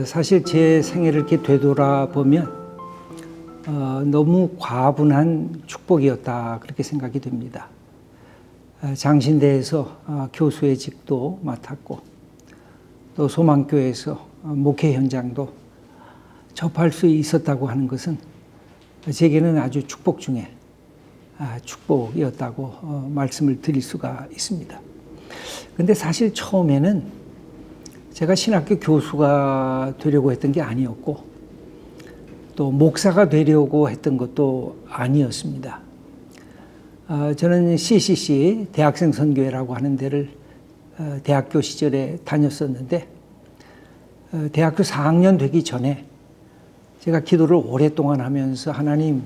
사실 제 생애를 이렇게 되돌아보면 너무 과분한 축복이었다 그렇게 생각이 됩니다. 장신대에서 교수의 직도 맡았고 또 소망교회에서 목회 현장도 접할 수 있었다고 하는 것은 제게는 아주 축복 중에 축복이었다고 말씀을 드릴 수가 있습니다. 그런데 사실 처음에는 제가 신학교 교수가 되려고 했던 게 아니었고 또 목사가 되려고 했던 것도 아니었습니다. 저는 CCC 대학생 선교회라고 하는 데를 대학교 시절에 다녔었는데 대학교 4학년 되기 전에 제가 기도를 오랫동안 하면서 하나님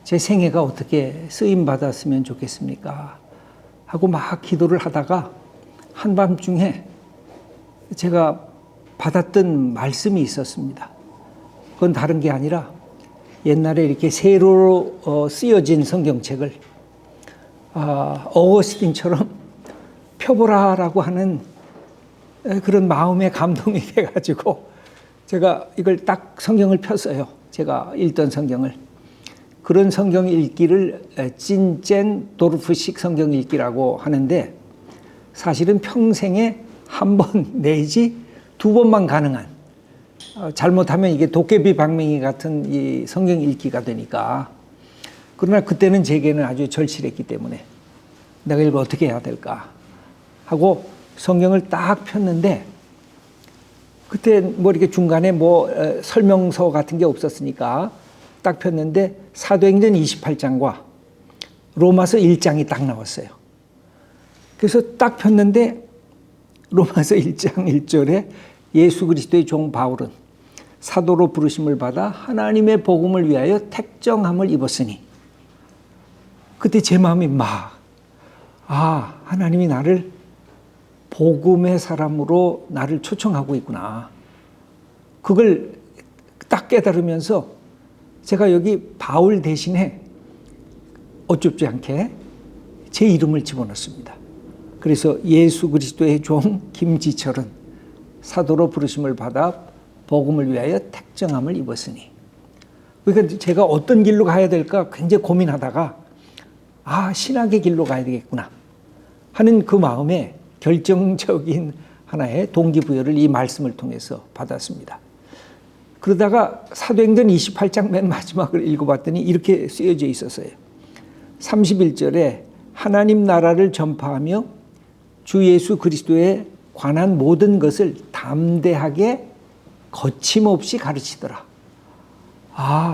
제 생애가 어떻게 쓰임 받았으면 좋겠습니까? 하고 막 기도를 하다가 한밤중에 제가 받았던 말씀이 있었습니다. 그건 다른 게 아니라 옛날에 이렇게 세로로 쓰여진 성경책을 어거스틴처럼 펴보라라고 하는 그런 마음의 감동이 돼가지고 제가 이걸 딱 성경을 폈어요. 제가 읽던 성경을. 그런 성경 읽기를 찐젠 도르프식 성경 읽기라고 하는데 사실은 평생에 한 번 내지 두 번만 가능한 잘못하면 이게 도깨비 방맹이 같은 이 성경 읽기가 되니까 그러나 그때는 제게는 아주 절실했기 때문에 내가 이걸 어떻게 해야 될까 하고 성경을 딱 폈는데 그때 뭐 이렇게 중간에 설명서 같은 게 없었으니까 딱 폈는데 사도행전 28장과 로마서 1장이 딱 나왔어요. 그래서 딱 폈는데 로마서 1장 1절에 예수 그리스도의 종 바울은 사도로 부르심을 받아 하나님의 복음을 위하여 택정함을 입었으니 그때 제 마음이 하나님이 나를 복음의 사람으로 나를 초청하고 있구나. 그걸 딱 깨달으면서 제가 여기 바울 대신에 어쭙지 않게 제 이름을 집어넣습니다. 그래서 예수 그리스도의 종 김지철은 사도로 부르심을 받아 복음을 위하여 택정함을 입었으니 그러니까 제가 어떤 길로 가야 될까 굉장히 고민하다가 신학의 길로 가야 되겠구나 하는 그 마음에 결정적인 하나의 동기부여를 이 말씀을 통해서 받았습니다. 그러다가 사도행전 28장 맨 마지막을 읽어봤더니 이렇게 쓰여져 있었어요. 31절에 하나님 나라를 전파하며 주 예수 그리스도에 관한 모든 것을 담대하게 거침없이 가르치더라.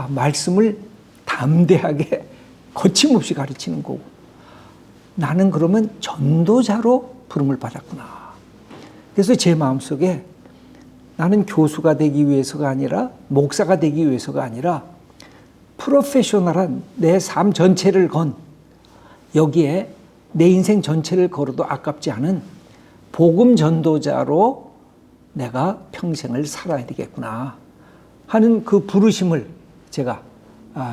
말씀을 담대하게 거침없이 가르치는 거고 나는 그러면 전도자로 부름을 받았구나. 그래서 제 마음속에 나는 교수가 되기 위해서가 아니라 목사가 되기 위해서가 아니라 프로페셔널한 내 삶 전체를 건 여기에 내 인생 전체를 걸어도 아깝지 않은 복음 전도자로 내가 평생을 살아야 되겠구나 하는 그 부르심을 제가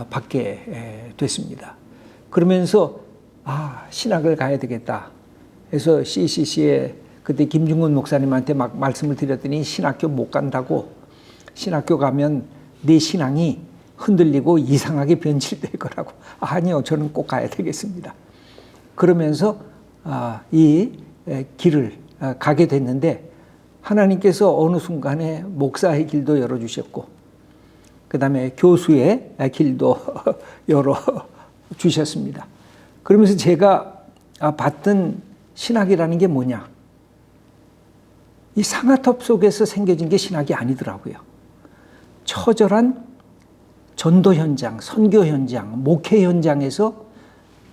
받게 됐습니다. 그러면서 신학을 가야 되겠다 해서 CCC에 그때 김중근 목사님한테 막 말씀을 드렸더니 신학교 못 간다고 신학교 가면 내 신앙이 흔들리고 이상하게 변질될 거라고 아니요 저는 꼭 가야 되겠습니다. 그러면서 이 길을 가게 됐는데 하나님께서 어느 순간에 목사의 길도 열어주셨고 그 다음에 교수의 길도 열어주셨습니다. 그러면서 제가 봤던 신학이라는 게 뭐냐. 이 상아톱 속에서 생겨진 게 신학이 아니더라고요. 처절한 전도 현장, 선교 현장, 목회 현장에서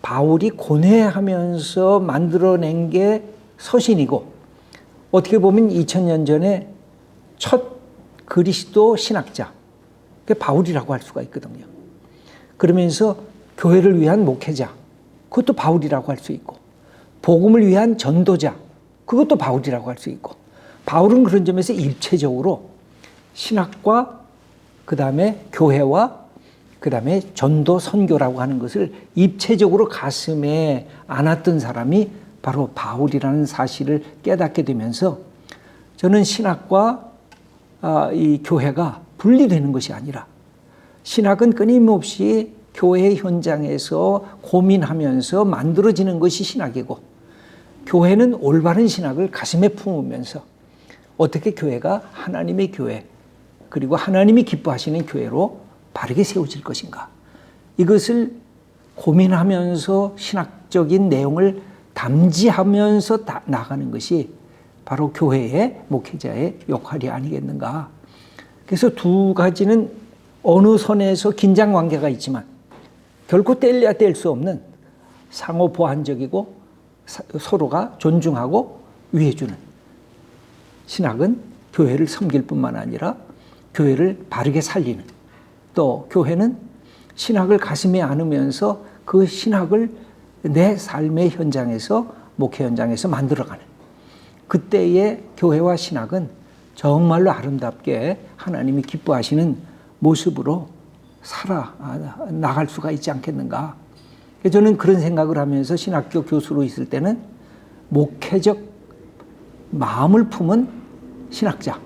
바울이 고뇌하면서 만들어낸 게 서신이고 어떻게 보면 2000년 전에 첫 그리스도 신학자, 그게 바울이라고 할 수가 있거든요. 그러면서 교회를 위한 목회자, 그것도 바울이라고 할 수 있고 복음을 위한 전도자, 그것도 바울이라고 할 수 있고 바울은 그런 점에서 입체적으로 신학과 그 다음에 교회와 그 다음에 전도 선교라고 하는 것을 입체적으로 가슴에 안았던 사람이 바로 바울이라는 사실을 깨닫게 되면서 저는 신학과 이 교회가 분리되는 것이 아니라 신학은 끊임없이 교회 현장에서 고민하면서 만들어지는 것이 신학이고 교회는 올바른 신학을 가슴에 품으면서 어떻게 교회가 하나님의 교회 그리고 하나님이 기뻐하시는 교회로 바르게 세워질 것인가 이것을 고민하면서 신학적인 내용을 담지하면서 나가는 것이 바로 교회의 목회자의 역할이 아니겠는가. 그래서 두 가지는 어느 선에서 긴장 관계가 있지만 결코 뗄래야 뗄 수 없는 상호 보완적이고 서로가 존중하고 위해주는 신학은 교회를 섬길 뿐만 아니라 교회를 바르게 살리는 또 교회는 신학을 가슴에 안으면서 그 신학을 내 삶의 현장에서 목회 현장에서 만들어가는 그때의 교회와 신학은 정말로 아름답게 하나님이 기뻐하시는 모습으로 살아 나갈 수가 있지 않겠는가. 저는 그런 생각을 하면서 신학교 교수로 있을 때는 목회적 마음을 품은 신학자,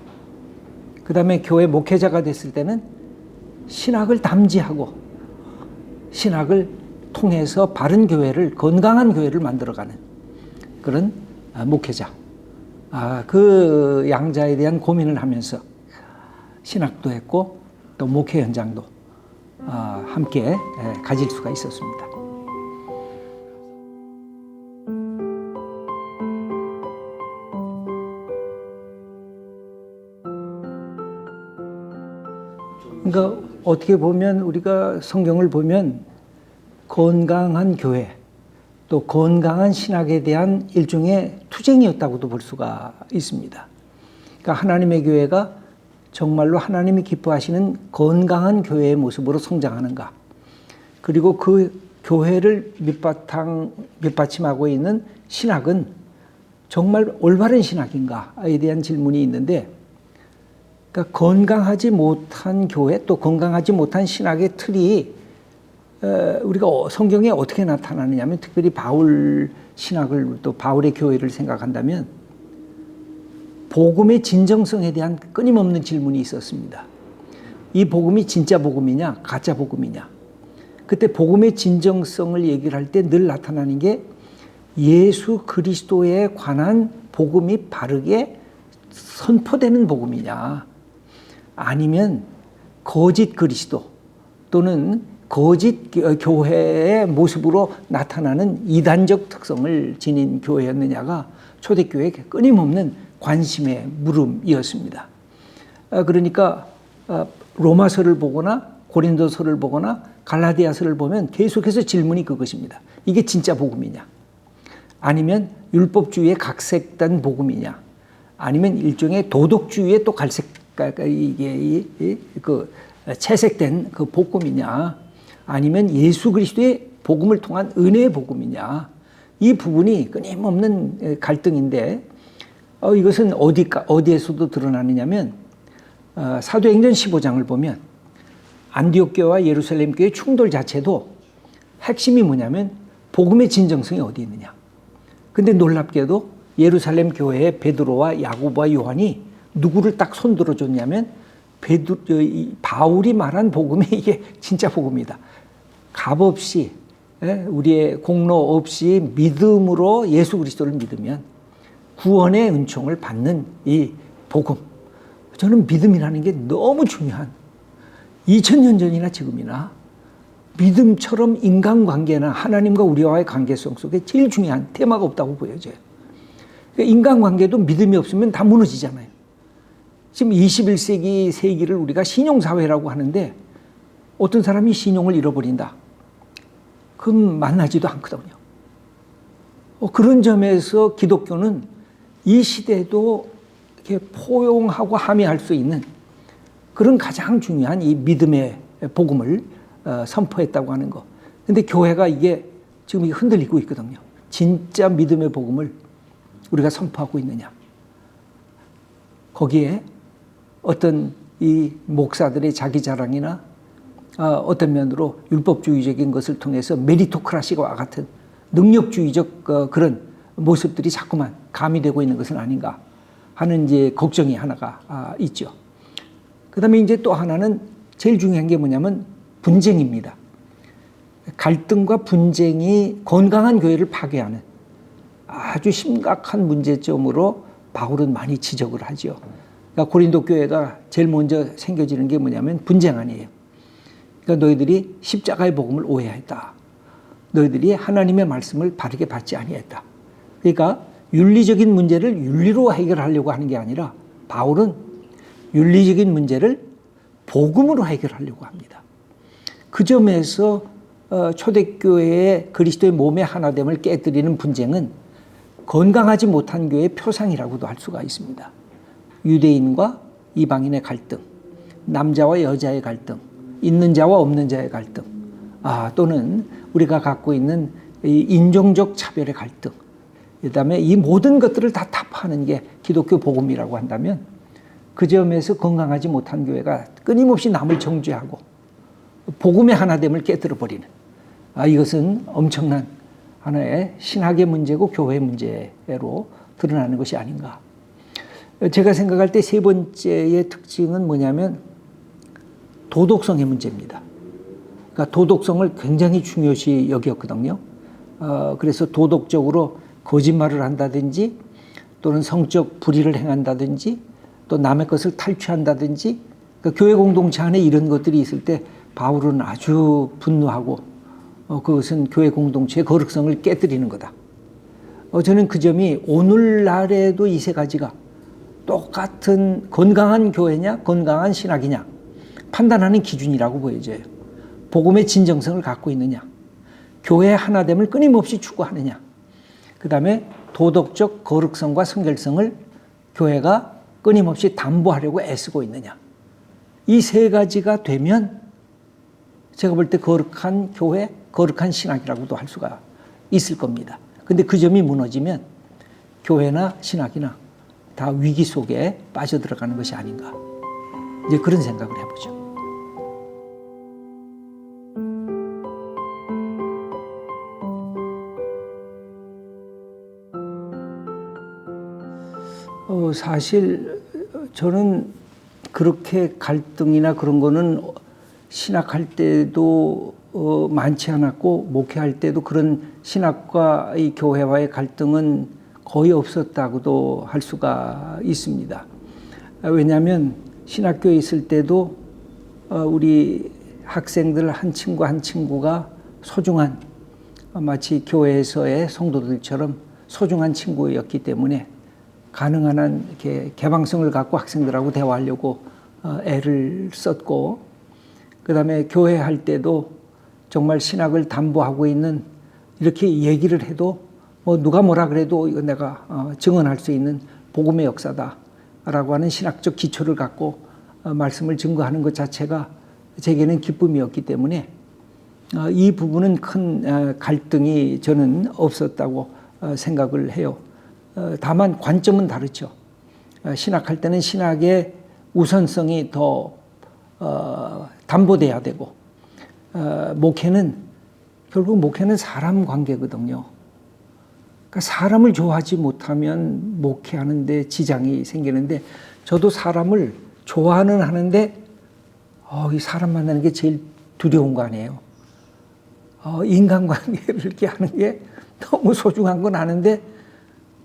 그 다음에 교회 목회자가 됐을 때는 신학을 담지하고 신학을 통해서 바른 교회를, 건강한 교회를 만들어가는 그런 목회자, 그 양자에 대한 고민을 하면서 신학도 했고 또 목회 현장도 함께 가질 수가 있었습니다. 그러니까 어떻게 보면 우리가 성경을 보면 건강한 교회 또 건강한 신학에 대한 일종의 투쟁이었다고도 볼 수가 있습니다. 그러니까 하나님의 교회가 정말로 하나님이 기뻐하시는 건강한 교회의 모습으로 성장하는가, 그리고 그 교회를 밑받침하고 있는 신학은 정말 올바른 신학인가에 대한 질문이 있는데, 그러니까 건강하지 못한 교회 또 건강하지 못한 신학의 틀이 우리가 성경에 어떻게 나타나느냐 하면, 특별히 바울 신학을 또 바울의 교회를 생각한다면 복음의 진정성에 대한 끊임없는 질문이 있었습니다. 이 복음이 진짜 복음이냐 가짜 복음이냐. 그때 복음의 진정성을 얘기를 할 때 늘 나타나는 게 예수 그리스도에 관한 복음이 바르게 선포되는 복음이냐, 아니면 거짓 그리스도 또는 거짓 교회의 모습으로 나타나는 이단적 특성을 지닌 교회였느냐가 초대교회의 끊임없는 관심의 물음이었습니다. 그러니까 로마서를 보거나 고린도서를 보거나 갈라디아서를 보면 계속해서 질문이 그것입니다. 이게 진짜 복음이냐, 아니면 율법주의에 각색된 복음이냐, 아니면 일종의 도덕주의에 또 이게 채색된 그 복음이냐, 아니면 예수 그리스도의 복음을 통한 은혜의 복음이냐. 이 부분이 끊임없는 갈등인데, 이것은 어디에서도 드러나느냐면 사도행전 15장을 보면 안디옥 교회와 예루살렘 교회의 충돌 자체도 핵심이 뭐냐면 복음의 진정성이 어디 있느냐. 근데 놀랍게도 예루살렘 교회의 베드로와 야고보와 요한이 누구를 딱 손들어 줬냐면 바울이 말한 복음이 이게 진짜 복음이다. 값없이, 우리의 공로 없이 믿음으로 예수 그리스도를 믿으면 구원의 은총을 받는 이 복음. 저는 믿음이라는 게 너무 중요한, 2000년 전이나 지금이나 믿음처럼 인간관계나 하나님과 우리와의 관계성 속에 제일 중요한 테마가 없다고 보여져요. 인간관계도 믿음이 없으면 다 무너지잖아요. 지금 21세기 세기를 우리가 신용사회라고 하는데 어떤 사람이 신용을 잃어버린다. 그럼 만나지도 않거든요. 그런 점에서 기독교는 이 시대도 이렇게 포용하고 함의할 수 있는 그런 가장 중요한 이 믿음의 복음을 선포했다고 하는 거. 근데 교회가 이게 지금 흔들리고 있거든요. 진짜 믿음의 복음을 우리가 선포하고 있느냐. 거기에 어떤 이 목사들의 자기 자랑이나 어떤 면으로 율법주의적인 것을 통해서 메리토크라시와 같은 능력주의적 그런 모습들이 자꾸만 가미되고 있는 것은 아닌가 하는 이제 걱정이 하나가 있죠. 그다음에 이제 또 하나는 제일 중요한 게 뭐냐면 분쟁입니다. 갈등과 분쟁이 건강한 교회를 파괴하는 아주 심각한 문제점으로 바울은 많이 지적을 하죠. 그러니까 고린도 교회가 제일 먼저 생겨지는 게 뭐냐면 분쟁 아니에요. 그러니까 너희들이 십자가의 복음을 오해했다. 너희들이 하나님의 말씀을 바르게 받지 아니했다. 그러니까 윤리적인 문제를 윤리로 해결하려고 하는 게 아니라 바울은 윤리적인 문제를 복음으로 해결하려고 합니다. 그 점에서 초대교회의 그리스도의 몸의 하나됨을 깨뜨리는 분쟁은 건강하지 못한 교회의 표상이라고도 할 수가 있습니다. 유대인과 이방인의 갈등, 남자와 여자의 갈등, 있는 자와 없는 자의 갈등, 또는 우리가 갖고 있는 인종적 차별의 갈등, 그다음에 이 모든 것들을 다 타파하는 게 기독교 복음이라고 한다면 그 점에서 건강하지 못한 교회가 끊임없이 남을 정죄하고 복음의 하나됨을 깨뜨려 버리는 이것은 엄청난 하나의 신학의 문제고 교회의 문제로 드러나는 것이 아닌가. 제가 생각할 때 세 번째의 특징은 뭐냐면 도덕성의 문제입니다. 그러니까 도덕성을 굉장히 중요시 여겼거든요. 그래서 도덕적으로 거짓말을 한다든지 또는 성적 불의를 행한다든지 또 남의 것을 탈취한다든지 그러니까 교회 공동체 안에 이런 것들이 있을 때 바울은 아주 분노하고 그것은 교회 공동체의 거룩성을 깨뜨리는 거다. 저는 그 점이 오늘날에도 이 세 가지가 똑같은 건강한 교회냐 건강한 신학이냐 판단하는 기준이라고 보여져요. 복음의 진정성을 갖고 있느냐, 교회의 하나됨을 끊임없이 추구하느냐, 그 다음에 도덕적 거룩성과 성결성을 교회가 끊임없이 담보하려고 애쓰고 있느냐. 이 세 가지가 되면 제가 볼 때 거룩한 교회, 거룩한 신학이라고도 할 수가 있을 겁니다. 근데 그 점이 무너지면 교회나 신학이나 다 위기 속에 빠져들어가는 것이 아닌가. 이제 그런 생각을 해보죠. 사실 저는 그렇게 갈등이나 그런 거는 신학할 때도 많지 않았고 목회할 때도 그런 신학과 이 교회와의 갈등은 거의 없었다고도 할 수가 있습니다. 왜냐하면 신학교에 있을 때도 우리 학생들 한 친구 한 친구가 소중한 마치 교회에서의 성도들처럼 소중한 친구였기 때문에 가능한 한 이렇게 개방성을 갖고 학생들하고 대화하려고 애를 썼고, 그 다음에 교회 할 때도 정말 신학을 담보하고 있는 이렇게 얘기를 해도 뭐 누가 뭐라 그래도 이거 내가 증언할 수 있는 복음의 역사다라고 하는 신학적 기초를 갖고 말씀을 증거하는 것 자체가 제게는 기쁨이었기 때문에 이 부분은 큰 갈등이 저는 없었다고 생각을 해요. 다만 관점은 다르죠. 신학할 때는 신학의 우선성이 더 담보돼야 되고, 결국 목회는 사람 관계거든요. 그러니까 사람을 좋아하지 못하면 목회하는 데 지장이 생기는데, 저도 사람을 좋아는 하는데 이 사람 만나는 게 제일 두려운 거 아니에요. 인간관계를 이렇게 하는 게 너무 소중한 건 아는데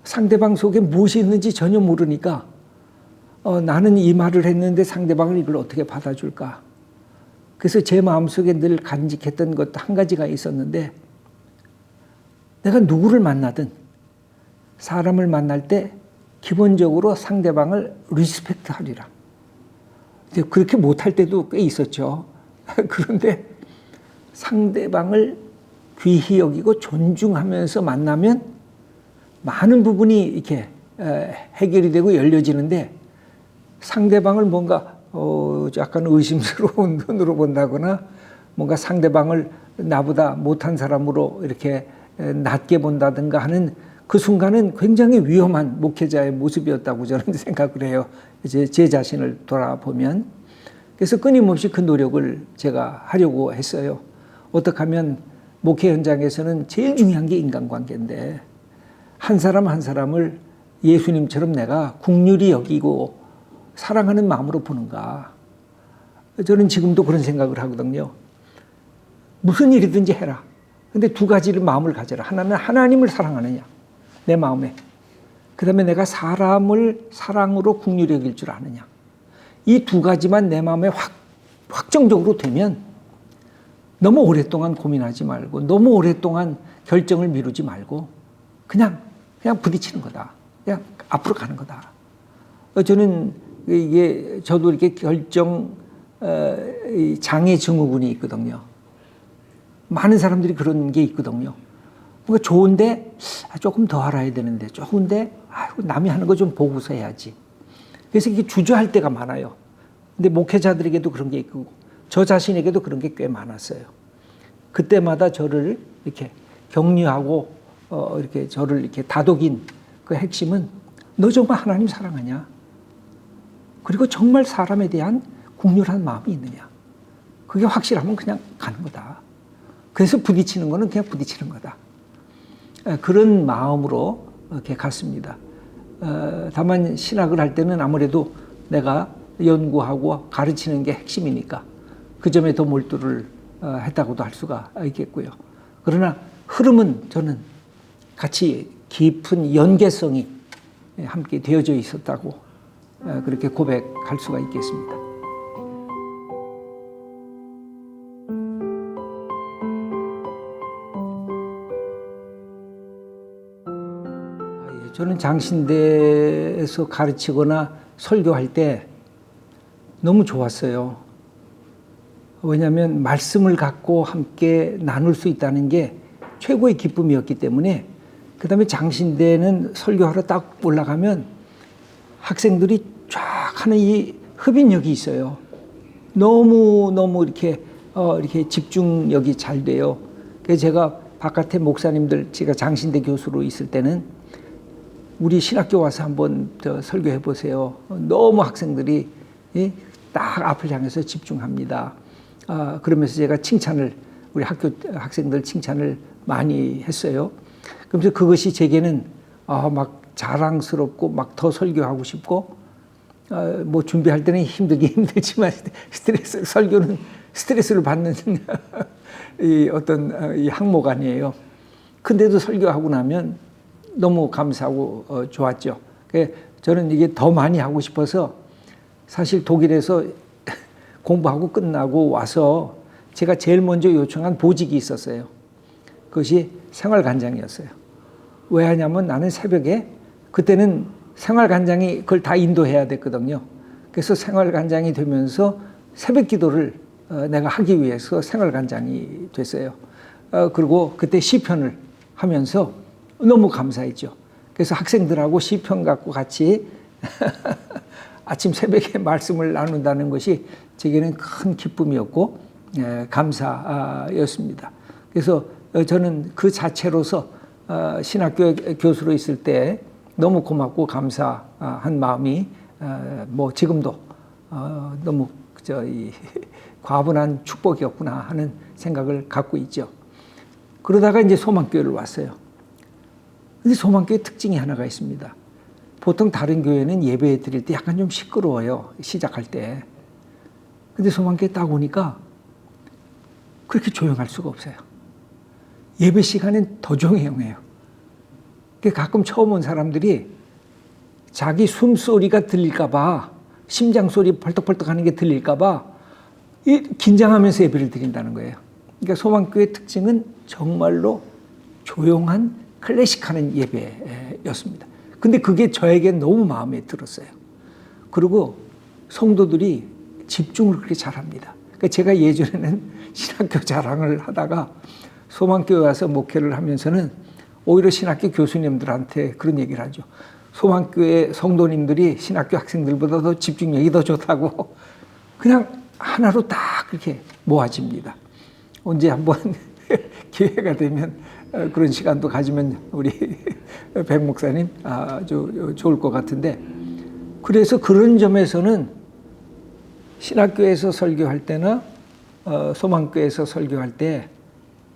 상대방 속에 무엇이 있는지 전혀 모르니까 나는 이 말을 했는데 상대방은 이걸 어떻게 받아줄까. 그래서 제 마음속에 늘 간직했던 것도 한 가지가 있었는데, 내가 누구를 만나든 사람을 만날 때 기본적으로 상대방을 리스펙트 하리라. 그렇게 못할 때도 꽤 있었죠. 그런데 상대방을 귀히 여기고 존중하면서 만나면 많은 부분이 이렇게 해결이 되고 열려지는데, 상대방을 뭔가 약간 의심스러운 눈으로 본다거나 뭔가 상대방을 나보다 못한 사람으로 이렇게 낮게 본다든가 하는 그 순간은 굉장히 위험한 목회자의 모습이었다고 저는 생각을 해요. 이제 제 자신을 돌아보면. 그래서 끊임없이 그 노력을 제가 하려고 했어요. 어떻게 하면 목회 현장에서는 제일 중요한 게 인간관계인데, 한 사람 한 사람을 예수님처럼 내가 긍휼히 여기고 사랑하는 마음으로 보는가. 저는 지금도 그런 생각을 하거든요. 무슨 일이든지 해라. 근데 두 가지를 마음을 가져라. 하나는 하나님을 사랑하느냐, 내 마음에. 그 다음에 내가 사람을 사랑으로 긍휼히 여길 줄 아느냐. 이 두 가지만 내 마음에 확정적으로 되면 너무 오랫동안 고민하지 말고, 너무 오랫동안 결정을 미루지 말고 그냥 부딪히는 거다. 그냥 앞으로 가는 거다. 저는 저도 이렇게 결정 장애 증후군이 있거든요. 많은 사람들이 그런 게 있거든요. 뭔가 좋은데 조금 더 알아야 되는데, 좋은데 남이 하는 거 좀 보고서 해야지. 그래서 이게 주저할 때가 많아요. 근데 목회자들에게도 그런 게 있고 저 자신에게도 그런 게 꽤 많았어요. 그때마다 저를 이렇게 격려하고 이렇게 저를 이렇게 다독인 그 핵심은, 너 정말 하나님 사랑하냐? 그리고 정말 사람에 대한 국률한 마음이 있느냐? 그게 확실하면 그냥 가는 거다. 그래서 부딪히는 거는 그냥 부딪히는 거다. 그런 마음으로 이렇게 갔습니다. 다만 신학을 할 때는 아무래도 내가 연구하고 가르치는 게 핵심이니까 그 점에 더 몰두를 했다고도 할 수가 있겠고요. 그러나 흐름은 저는 같이 깊은 연계성이 함께 되어져 있었다고 그렇게 고백할 수가 있겠습니다. 저는 장신대에서 가르치거나 설교할 때 너무 좋았어요. 왜냐하면 말씀을 갖고 함께 나눌 수 있다는 게 최고의 기쁨이었기 때문에. 그 다음에 장신대는 설교하러 딱 올라가면 학생들이 쫙 하는 이 흡인력이 있어요. 너무 이렇게 집중력이 잘 돼요. 그래서 제가 바깥에 목사님들, 제가 장신대 교수로 있을 때는 우리 신학교 와서 한번 설교해 보세요. 너무 학생들이 딱 앞을 향해서 집중합니다. 그러면서 제가 칭찬을, 우리 학교 학생들 칭찬을 많이 했어요. 그래서 그것이 제게는 막 자랑스럽고 막 더 설교하고 싶고, 뭐 준비할 때는 힘들지만 설교는 스트레스를 받는 이 어떤 이 항목 아니에요. 근데도 설교하고 나면 너무 감사하고 좋았죠. 저는 이게 더 많이 하고 싶어서 사실 독일에서 공부하고 끝나고 와서 제가 제일 먼저 요청한 보직이 있었어요. 그것이 생활관장이었어요. 왜 하냐면 나는 새벽에, 그때는 생활관장이 그걸 다 인도해야 됐거든요. 그래서 생활관장이 되면서 새벽 기도를 내가 하기 위해서 생활관장이 됐어요. 그리고 그때 시편을 하면서 너무 감사했죠. 그래서 학생들하고 시편 갖고 같이 아침 새벽에 말씀을 나눈다는 것이 제게는 큰 기쁨이었고 감사였습니다. 그래서 저는 그 자체로서 신학교 교수로 있을 때 너무 고맙고 감사한 마음이 뭐 지금도 너무 과분한 축복이었구나 하는 생각을 갖고 있죠. 그러다가 이제 소망교회를 왔어요. 근데 소망교회 특징이 하나가 있습니다. 보통 다른 교회는 예배 드릴 때 약간 좀 시끄러워요. 시작할 때. 근데 소망교회 딱 오니까 그렇게 조용할 수가 없어요. 예배 시간엔 더 조용해요. 가끔 처음 온 사람들이 자기 숨소리가 들릴까봐, 심장소리 벌떡벌떡 하는 게 들릴까봐 긴장하면서 예배를 드린다는 거예요. 그러니까 소망교회의 특징은 정말로 조용한 클래식하는 예배였습니다. 근데 그게 저에게 너무 마음에 들었어요. 그리고 성도들이 집중을 그렇게 잘합니다. 그러니까 제가 예전에는 신학교 자랑을 하다가 소망교회 와서 목회를 하면서는 오히려 신학교 교수님들한테 그런 얘기를 하죠. 소망교회 성도님들이 신학교 학생들보다 더 집중력이 더 좋다고. 그냥 하나로 딱 그렇게 모아집니다. 언제 한번 기회가 되면 그런 시간도 가지면 우리 백 목사님 아주 좋을 것 같은데, 그래서 그런 점에서는 신학교에서 설교할 때나 소망교회에서 설교할 때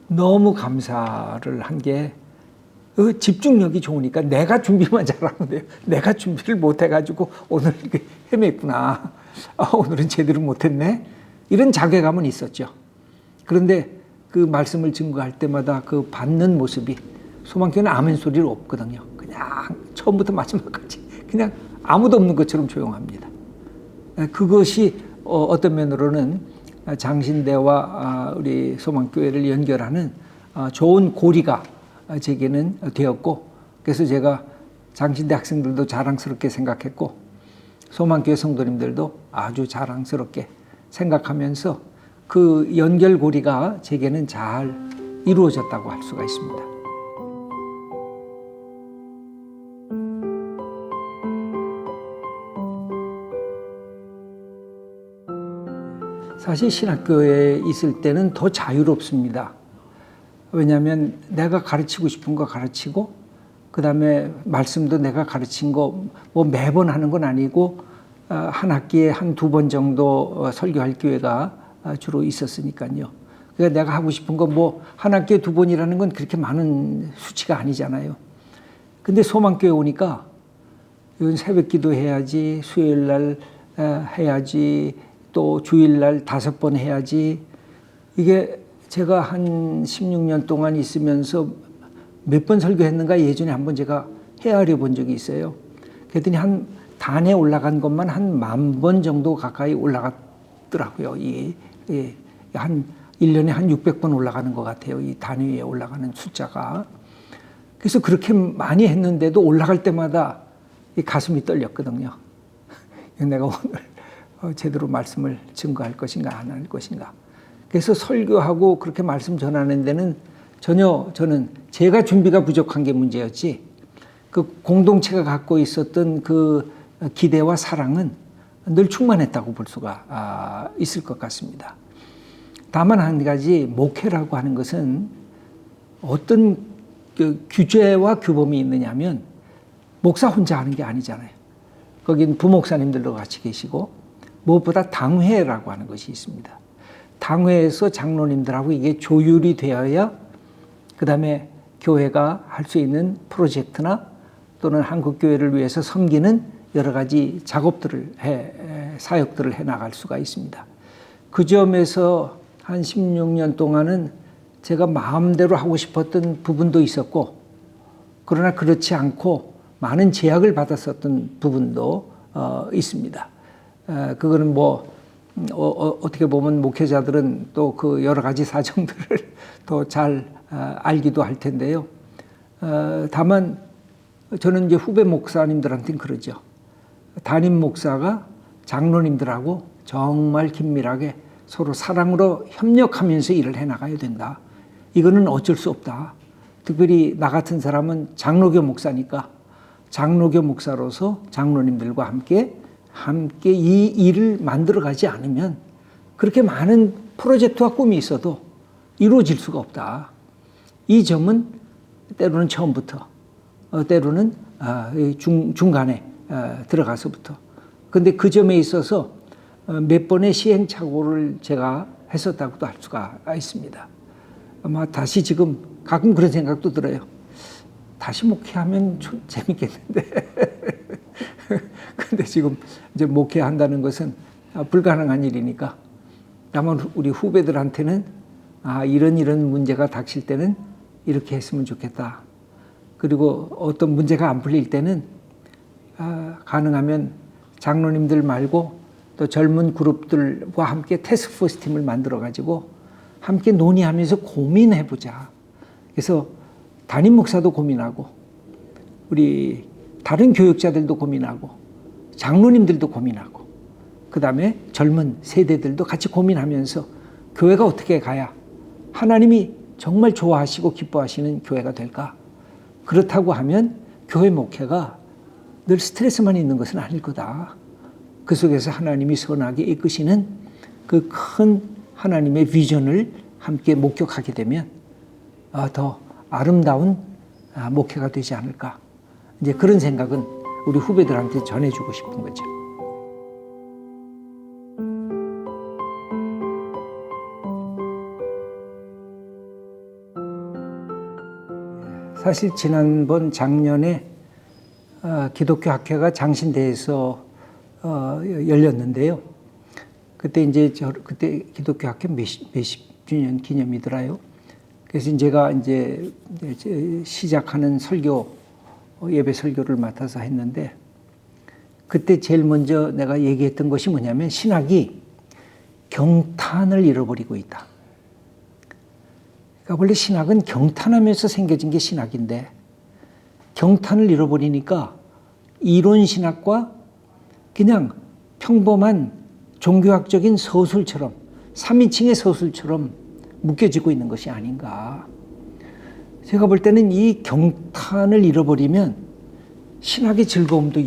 너무 감사를 한 게 집중력이 좋으니까. 내가 준비만 잘하면 돼요. 내가 준비를 못 해가지고 오늘 이렇게 헤맸구나. 오늘은 제대로 못했네. 이런 자괴감은 있었죠. 그런데 그 말씀을 증거할 때마다 그 받는 모습이 소망교회는 아멘 소리를 없거든요. 그냥 처음부터 마지막까지 그냥 아무도 없는 것처럼 조용합니다. 그것이 어떤 면으로는 장신대와 우리 소망교회를 연결하는 좋은 고리가 제게는 되었고, 그래서 제가 장신대 학생들도 자랑스럽게 생각했고 소망교회 성도님들도 아주 자랑스럽게 생각하면서 그 연결고리가 제게는 잘 이루어졌다고 할 수가 있습니다. 사실 신학교에 있을 때는 더 자유롭습니다. 왜냐하면 내가 가르치고 싶은 거 가르치고, 그 다음에 말씀도 내가 가르친 거 뭐 매번 하는 건 아니고 한 학기에 한두 번 정도 설교할 기회가 주로 있었으니까요. 그러니까 내가 하고 싶은 거 뭐 한 학기에 두 번이라는 건 그렇게 많은 수치가 아니잖아요. 근데 소망교회 오니까 이건 새벽 기도 해야지, 수요일 날 해야지, 또 주일 날 5번 해야지. 이게 제가 한 16년 동안 있으면서 몇 번 설교했는가 예전에 한번 제가 헤아려 본 적이 있어요. 그랬더니 한 단에 올라간 것만 한 10,000번 정도 가까이 올라갔더라고요. 한 1년에 한 600번 올라가는 것 같아요. 이 단위에 올라가는 숫자가. 그래서 그렇게 많이 했는데도 올라갈 때마다 이 가슴이 떨렸거든요. 내가 오늘 제대로 말씀을 증거할 것인가 안 할 것인가. 그래서 설교하고 그렇게 말씀 전하는 데는 전혀 저는 제가 준비가 부족한 게 문제였지, 그 공동체가 갖고 있었던 그 기대와 사랑은 늘 충만했다고 볼 수가 있을 것 같습니다. 다만 한 가지, 목회라고 하는 것은 어떤 그 규제와 규범이 있느냐면 목사 혼자 하는 게 아니잖아요. 거긴 부목사님들도 같이 계시고 무엇보다 당회라고 하는 것이 있습니다. 당회에서 장로님들하고 이게 조율이 되어야 그 다음에 교회가 할 수 있는 프로젝트나 또는 한국교회를 위해서 섬기는 여러 가지 작업들을 사역들을 해 나갈 수가 있습니다. 그 점에서 한 16년 동안은 제가 마음대로 하고 싶었던 부분도 있었고, 그러나 그렇지 않고 많은 제약을 받았었던 부분도 있습니다. 그거는 뭐 어떻게 보면 목회자들은 또 그 여러 가지 사정들을 더 잘 알기도 할 텐데요. 다만 저는 이제 후배 목사님들한테는 그러죠. 담임 목사가 장로님들하고 정말 긴밀하게 서로 사랑으로 협력하면서 일을 해나가야 된다. 이거는 어쩔 수 없다. 특별히 나 같은 사람은 장로교 목사니까 장로교 목사로서 장로님들과 함께 이 일을 만들어가지 않으면 그렇게 많은 프로젝트와 꿈이 있어도 이루어질 수가 없다. 이 점은 때로는 처음부터, 때로는 중간에 들어가서부터. 근데 그 점에 있어서 몇 번의 시행착오를 제가 했었다고도 할 수가 있습니다. 아마 다시 지금 가끔 그런 생각도 들어요. 다시 목회하면 좀 재밌겠는데. 근데 지금 이제 목회한다는 것은 불가능한 일이니까 다만 우리 후배들한테는 이런 문제가 닥칠 때는 이렇게 했으면 좋겠다. 그리고 어떤 문제가 안 풀릴 때는 가능하면 장로님들 말고 또 젊은 그룹들과 함께 태스크포스 팀을 만들어 가지고 함께 논의하면서 고민해보자. 그래서 담임 목사도 고민하고 우리 다른 교육자들도 고민하고 장로님들도 고민하고 그 다음에 젊은 세대들도 같이 고민하면서 교회가 어떻게 가야 하나님이 정말 좋아하시고 기뻐하시는 교회가 될까? 그렇다고 하면 교회 목회가 늘 스트레스만 있는 것은 아닐 거다. 그 속에서 하나님이 선하게 이끄시는 그 큰 하나님의 비전을 함께 목격하게 되면 더 아름다운 목회가 되지 않을까. 이제 그런 생각은 우리 후배들한테 전해주고 싶은 거죠. 사실 지난번 작년에 기독교 학회가 장신대에서 열렸는데요. 그때 이제 그때 기독교 학교 몇십 주년 기념이더라요. 그래서 제가 이제 시작하는 설교, 예배 설교를 맡아서 했는데, 그때 제일 먼저 내가 얘기했던 것이 뭐냐면, 신학이 경탄을 잃어버리고 있다. 그러니까 원래 신학은 경탄하면서 생겨진 게 신학인데, 경탄을 잃어버리니까 이론 신학과 그냥 평범한 종교학적인 서술처럼, 3인칭의 서술처럼 묶여지고 있는 것이 아닌가. 제가 볼 때는 이 경탄을 잃어버리면 신학의 즐거움도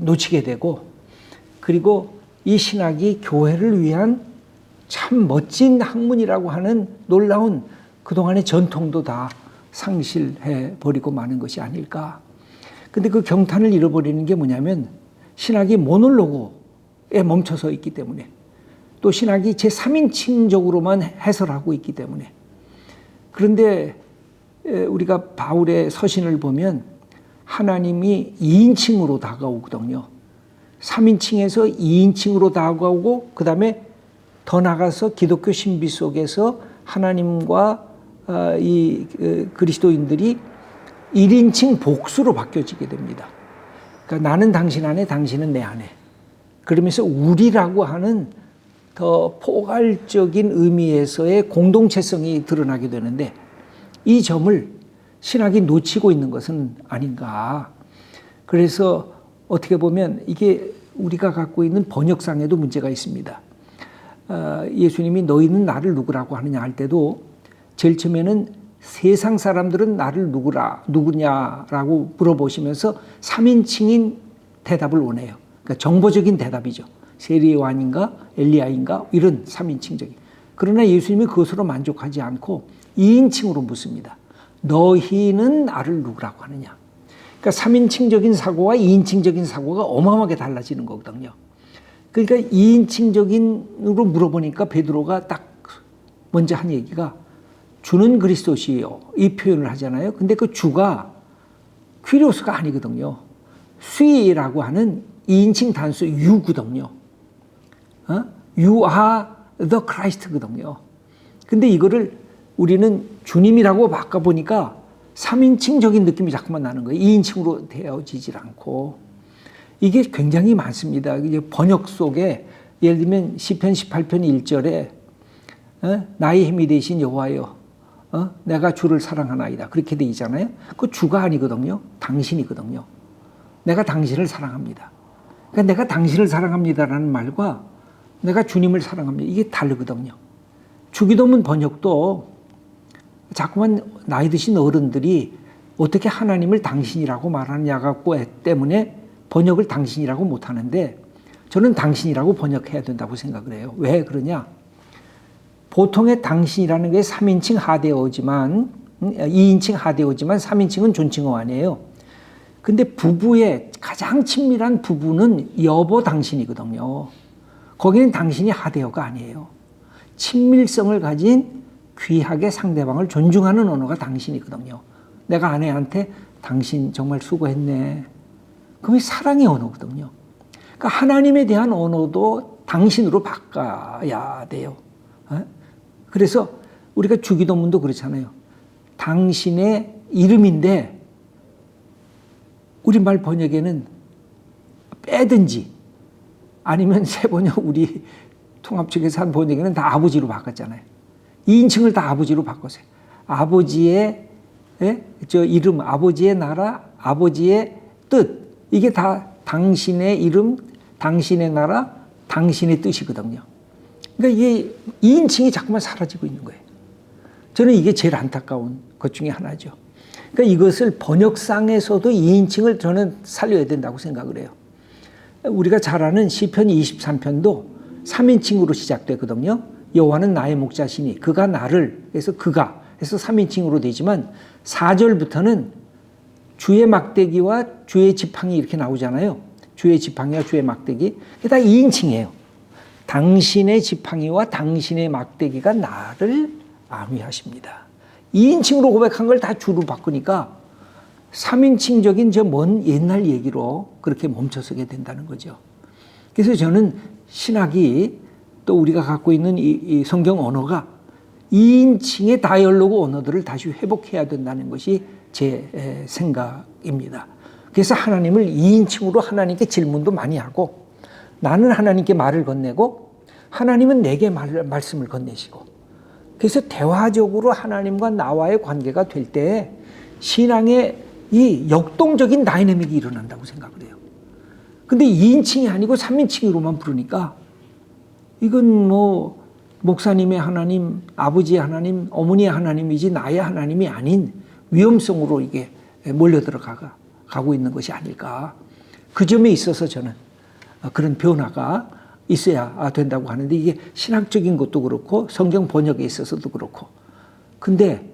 놓치게 되고, 그리고 이 신학이 교회를 위한 참 멋진 학문이라고 하는 놀라운 그동안의 전통도 다 상실해 버리고 마는 것이 아닐까. 근데 그 경탄을 잃어버리는 게 뭐냐면, 신학이 모놀로고에 멈춰서 있기 때문에, 또 신학이 제3인칭적으로만 해설하고 있기 때문에. 그런데 우리가 바울의 서신을 보면 하나님이 2인칭으로 다가오거든요. 3인칭에서 2인칭으로 다가오고, 그 다음에 더 나가서 기독교 신비 속에서 하나님과 이 그리스도인들이 1인칭 복수로 바뀌어지게 됩니다. 그러니까 나는 당신 안에, 당신은 내 안에. 그러면서 우리라고 하는 더 포괄적인 의미에서의 공동체성이 드러나게 되는데, 이 점을 신학이 놓치고 있는 것은 아닌가. 그래서 어떻게 보면 이게 우리가 갖고 있는 번역상에도 문제가 있습니다. 예수님이 너희는 나를 누구라고 하느냐 할 때도 제일 처음에는 세상 사람들은 나를 누구냐라고 물어보시면서 3인칭인 대답을 원해요. 그러니까 정보적인 대답이죠. 세례 요한인가 엘리야인가 이런 3인칭적인. 그러나 예수님이 그것으로 만족하지 않고 2인칭으로 묻습니다. 너희는 나를 누구라고 하느냐. 그러니까 3인칭적인 사고와 2인칭적인 사고가 어마어마하게 달라지는 거거든요. 그러니까 2인칭적인으로 물어보니까 베드로가 딱 먼저 한 얘기가 주는 그리스도시요, 이 표현을 하잖아요. 근데 그 주가 퀴리오스가 아니거든요. 수이라고 하는 2인칭 단수 유거든요. You are the Christ거든요. 근데 이거를 우리는 주님이라고 바꿔보니까 3인칭적인 느낌이 자꾸만 나는 거예요. 2인칭으로 되어지질 않고. 이게 굉장히 많습니다. 이제 번역 속에 예를 들면 시편 18편 1절에 나의 힘이 되신 여호와여, 내가 주를 사랑하나이다. 그렇게 돼 있잖아요. 그 주가 아니거든요. 당신이거든요. 내가 당신을 사랑합니다. 그러니까 내가 당신을 사랑합니다라는 말과 내가 주님을 사랑합니다. 이게 다르거든요. 주기도문 번역도 자꾸만 나이 드신 어른들이 어떻게 하나님을 당신이라고 말하느냐 때문에 번역을 당신이라고 못하는데, 저는 당신이라고 번역해야 된다고 생각을 해요. 왜 그러냐? 보통의 당신이라는 게 3인칭 하대어지만 2인칭 하대어지만 3인칭은 존칭어 아니에요. 근데 부부의 가장 친밀한 부부는 여보 당신이거든요. 거기는 당신이 하대어가 아니에요. 친밀성을 가진 귀하게 상대방을 존중하는 언어가 당신이거든요. 내가 아내한테 당신 정말 수고했네. 그게 사랑의 언어거든요. 그러니까 하나님에 대한 언어도 당신으로 바꿔야 돼요. 그래서 우리가 주기도문도 그렇잖아요. 당신의 이름인데 우리말 번역에는 빼든지 아니면 새 번역 우리 통합 측에서 한 번역에는 다 아버지로 바꿨잖아요. 2인칭을 다 아버지로 바꿨어요. 아버지의 이름, 아버지의 나라, 아버지의 뜻, 이게 다 당신의 이름, 당신의 나라, 당신의 뜻이거든요. 그러니까 이게 2인칭이 자꾸만 사라지고 있는 거예요. 저는 이게 제일 안타까운 것 중에 하나죠. 그러니까 이것을 번역상에서도 2인칭을 저는 살려야 된다고 생각을 해요. 우리가 잘 아는 시편 23편도 3인칭으로 시작되거든요. 여호와는 나의 목자시니 그가 나를, 그래서 그가 해서 3인칭으로 되지만 4절부터는 주의 막대기와 주의 지팡이 이렇게 나오잖아요. 주의 지팡이와 주의 막대기. 이게 다 2인칭이에요. 당신의 지팡이와 당신의 막대기가 나를 안위하십니다. 2인칭으로 고백한 걸 다 주로 바꾸니까 3인칭적인 저 먼 옛날 얘기로 그렇게 멈춰서게 된다는 거죠. 그래서 저는 신학이 또 우리가 갖고 있는 이 성경 언어가 2인칭의 다이얼로그 언어들을 다시 회복해야 된다는 것이 제 생각입니다. 그래서 하나님을 2인칭으로 하나님께 질문도 많이 하고, 나는 하나님께 말을 건네고 하나님은 내게 말씀을 건네시고, 그래서 대화적으로 하나님과 나와의 관계가 될 때 신앙의 이 역동적인 다이내믹이 일어난다고 생각을 해요. 근데 2인칭이 아니고 3인칭으로만 부르니까 이건 뭐 목사님의 하나님, 아버지의 하나님, 어머니의 하나님이지 나의 하나님이 아닌 위험성으로 이게 몰려들어가고 있는 것이 아닐까. 그 점에 있어서 저는 그런 변화가 있어야 된다고 하는데, 이게 신학적인 것도 그렇고 성경 번역에 있어서도 그렇고. 근데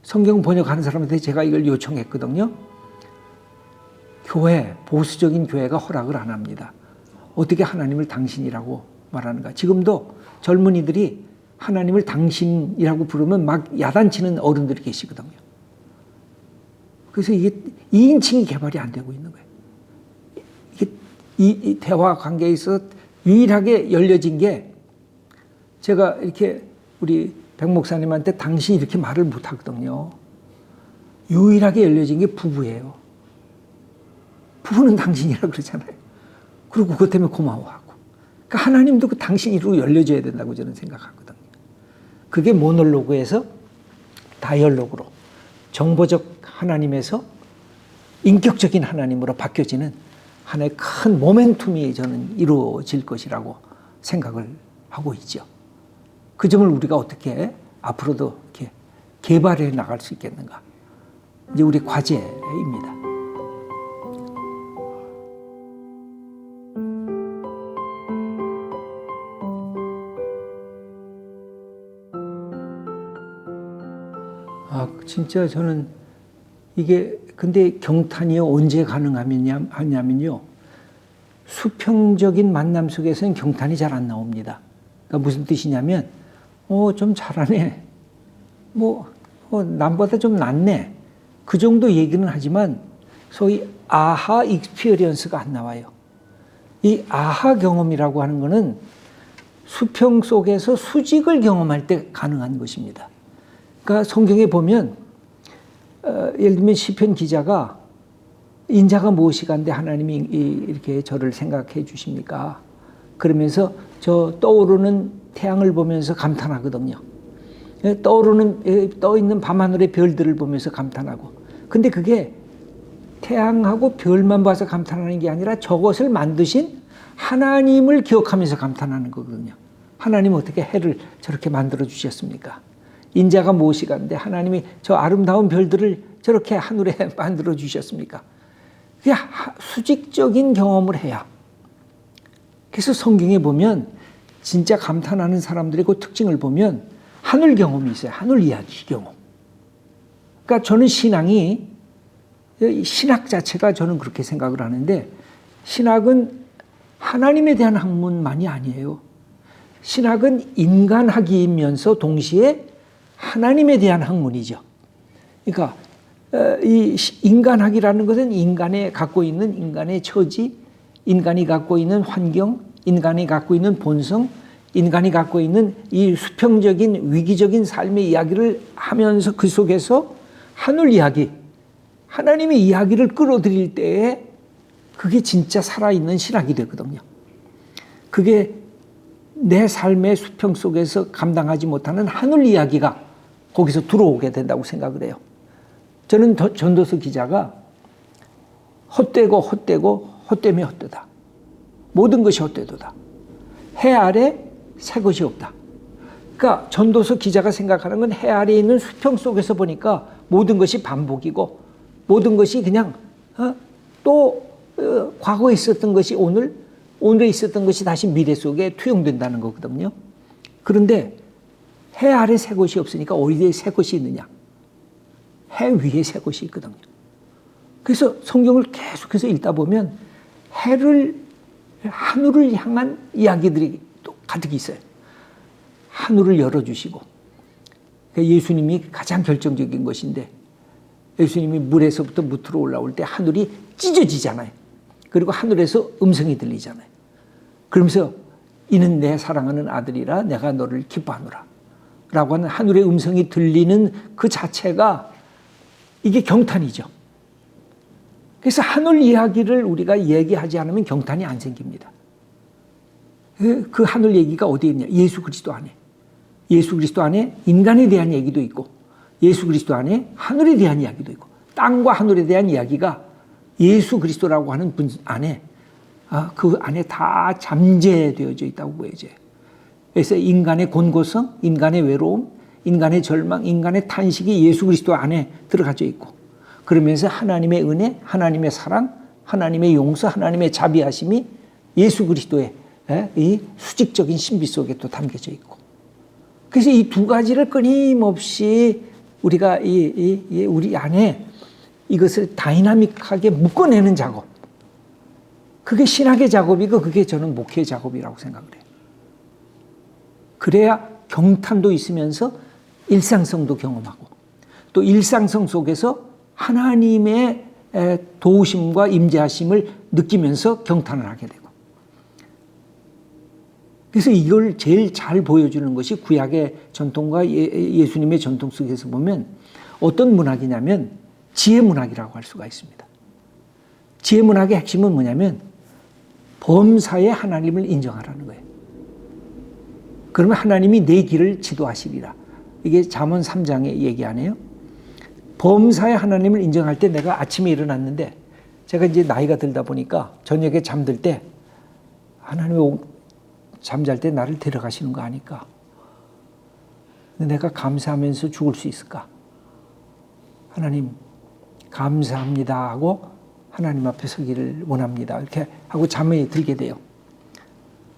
성경 번역하는 사람한테 제가 이걸 요청했거든요. 보수적인 교회가 허락을 안 합니다. 어떻게 하나님을 당신이라고 말하는가. 지금도 젊은이들이 하나님을 당신이라고 부르면 막 야단치는 어른들이 계시거든요. 그래서 이게 2인칭이 개발이 안 되고 있는 거예요. 이게 이 대화 관계에 있어서 유일하게 열려진 게, 제가 이렇게 우리 백 목사님한테 당신 이렇게 말을 못 하거든요. 유일하게 열려진 게 부부예요. 부부는 당신이라고 그러잖아요. 그리고 그것 때문에 고마워하고. 그러니까 하나님도 그 당신으로 열려줘야 된다고 저는 생각하거든요. 그게 모놀로그에서 다이얼로그로, 정보적 하나님에서 인격적인 하나님으로 바뀌어지는 하나의 큰 모멘텀이 저는 이루어질 것이라고 생각을 하고 있죠. 그 점을 우리가 어떻게 앞으로도 이렇게 개발해 나갈 수 있겠는가. 이제 우리 과제입니다. 진짜 저는 이게, 근데 경탄이요 언제 가능하냐면요, 수평적인 만남 속에서는 경탄이 잘 안 나옵니다. 그러니까 무슨 뜻이냐면, 좀 잘하네, 남보다 좀 낫네, 그 정도 얘기는 하지만 소위 아하 익스피리언스가 안 나와요. 이 아하 경험이라고 하는 거는 수평 속에서 수직을 경험할 때 가능한 것입니다. 그러니까 성경에 보면 예를 들면 시편 기자가 인자가 무엇이간데 하나님이 이렇게 저를 생각해 주십니까? 그러면서 저 떠오르는 태양을 보면서 감탄하거든요. 떠 있는 밤하늘의 별들을 보면서 감탄하고. 근데 그게 태양하고 별만 봐서 감탄하는 게 아니라 저것을 만드신 하나님을 기억하면서 감탄하는 거거든요. 하나님은 어떻게 해를 저렇게 만들어 주셨습니까? 인자가 무엇이간데 하나님이 저 아름다운 별들을 저렇게 하늘에 만들어 주셨습니까? 그게 수직적인 경험을 해야. 그래서 성경에 보면 진짜 감탄하는 사람들의 그 특징을 보면 하늘 경험이 있어요. 하늘 이야기 경험. 그러니까 저는 신학 자체가 저는 그렇게 생각을 하는데, 신학은 하나님에 대한 학문만이 아니에요. 신학은 인간학이면서 동시에 하나님에 대한 학문이죠. 그러니까 이 인간학이라는 것은 인간이 갖고 있는 인간의 처지, 인간이 갖고 있는 환경, 인간이 갖고 있는 본성, 인간이 갖고 있는 이 수평적인 위기적인 삶의 이야기를 하면서 그 속에서 하늘 이야기, 하나님의 이야기를 끌어들일 때에 그게 진짜 살아있는 신학이 되거든요. 그게 내 삶의 수평 속에서 감당하지 못하는 하늘 이야기가 거기서 들어오게 된다고 생각을 해요. 저는 전도서 기자가 헛되고 헛되며 헛되다. 모든 것이 헛되도다. 해 아래 새 것이 없다. 그러니까 전도서 기자가 생각하는 건 해 아래에 있는 수평 속에서 보니까 모든 것이 반복이고, 모든 것이 그냥 과거에 있었던 것이 오늘에 있었던 것이 다시 미래 속에 투영된다는 거거든요. 그런데 해 아래 새 것이 없으니까 어디에 새 것이 있느냐? 해 위에 새 것이 있거든요. 그래서 성경을 계속해서 읽다 보면 하늘을 향한 이야기들이 또 가득 있어요. 하늘을 열어주시고, 예수님이 가장 결정적인 것인데, 예수님이 물에서부터 무트로 올라올 때 하늘이 찢어지잖아요. 그리고 하늘에서 음성이 들리잖아요. 그러면서 이는 내 사랑하는 아들이라 내가 너를 기뻐하노라 라고 하는 하늘의 음성이 들리는 그 자체가 이게 경탄이죠. 그래서 하늘 이야기를 우리가 얘기하지 않으면 경탄이 안 생깁니다. 그 하늘 얘기가 어디에 있냐? 예수 그리스도 안에. 예수 그리스도 안에 인간에 대한 얘기도 있고 예수 그리스도 안에 하늘에 대한 이야기도 있고 땅과 하늘에 대한 이야기가 예수 그리스도라고 하는 분 안에 그 안에 다 잠재되어져 있다고 보여져요. 그래서 인간의 곤고성, 인간의 외로움, 인간의 절망, 인간의 탄식이 예수 그리스도 안에 들어가져 있고 그러면서 하나님의 은혜, 하나님의 사랑, 하나님의 용서, 하나님의 자비하심이 예수 그리스도의 이 수직적인 신비 속에 또 담겨져 있고 그래서 이 두 가지를 끊임없이 우리가 우리 안에 이것을 다이나믹하게 묶어내는 작업 그게 신학의 작업이고 그게 저는 목회의 작업이라고 생각을 해요. 그래야 경탄도 있으면서 일상성도 경험하고 또 일상성 속에서 하나님의 도우심과 임재하심을 느끼면서 경탄을 하게 되고 그래서 이걸 제일 잘 보여주는 것이 구약의 전통과 예수님의 전통 속에서 보면 어떤 문학이냐면 지혜 문학이라고 할 수가 있습니다. 지혜 문학의 핵심은 뭐냐면 범사에 하나님을 인정하라는 거예요. 그러면 하나님이 내 길을 지도하시리라. 이게 잠언 3장의 얘기 아니에요? 범사에 하나님을 인정할 때 내가 아침에 일어났는데 제가 이제 나이가 들다 보니까 저녁에 잠들 때 하나님이 잠잘 때 나를 데려가시는 거 아닐까? 근데 내가 감사하면서 죽을 수 있을까? 하나님 감사합니다 하고 하나님 앞에 서기를 원합니다. 이렇게 하고 잠에 들게 돼요.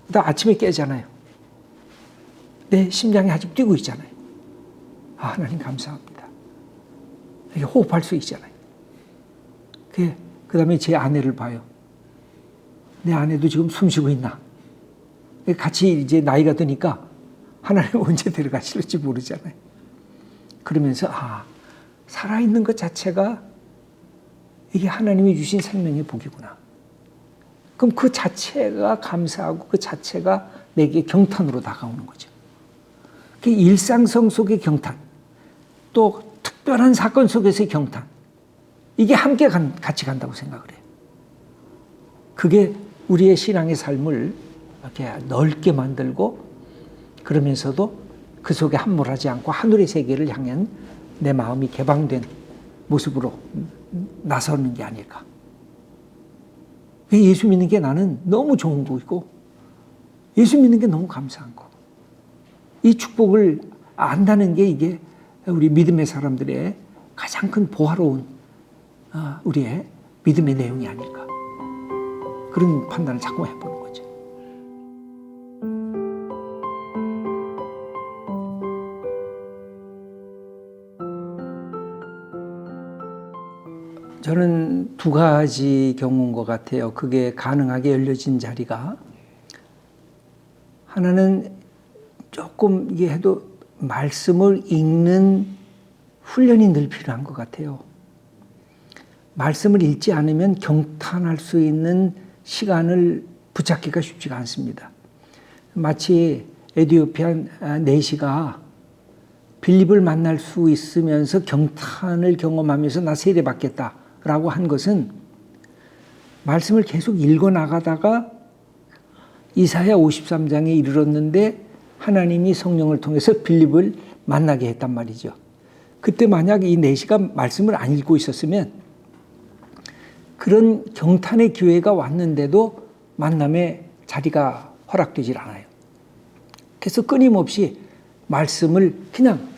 나 아침에 깨잖아요. 내 심장이 아직 뛰고 있잖아요. 하나님 감사합니다. 이렇게 호흡할 수 있잖아요. 그 다음에 제 아내를 봐요. 내 아내도 지금 숨 쉬고 있나? 같이 이제 나이가 드니까 하나님 언제 데려가실지 모르잖아요. 그러면서 살아있는 것 자체가 이게 하나님이 주신 생명의 복이구나. 그럼 그 자체가 감사하고 그 자체가 내게 경탄으로 다가오는 거죠. 그 일상성 속의 경탄, 또 특별한 사건 속에서의 경탄, 이게 함께 같이 간다고 생각을 해요. 그게 우리의 신앙의 삶을 이렇게 넓게 만들고 그러면서도 그 속에 함몰하지 않고 하늘의 세계를 향한 내 마음이 개방된 모습으로 나서는 게 아닐까. 예수 믿는 게 나는 너무 좋은 거고 예수 믿는 게 너무 감사한 거고 이 축복을 안다는 게 이게 우리 믿음의 사람들의 가장 큰 보화로운 우리의 믿음의 내용이 아닐까. 그런 판단을 자꾸 해보는 거죠. 저는 두 가지 경우인 것 같아요. 그게 가능하게 열려진 자리가 하나는 조금 이게 해도 말씀을 읽는 훈련이 늘 필요한 것 같아요. 말씀을 읽지 않으면 경탄할 수 있는 시간을 붙잡기가 쉽지가 않습니다. 마치 에티오피아 내시가 빌립을 만날 수 있으면서 경탄을 경험하면서 나 세례받겠다라고 한 것은 말씀을 계속 읽어나가다가 이사야 53장에 이르렀는데 하나님이 성령을 통해서 빌립을 만나게 했단 말이죠. 그때 만약 이 내시가 말씀을 안 읽고 있었으면 그런 경탄의 기회가 왔는데도 만남의 자리가 허락되질 않아요. 그래서 끊임없이 말씀을 그냥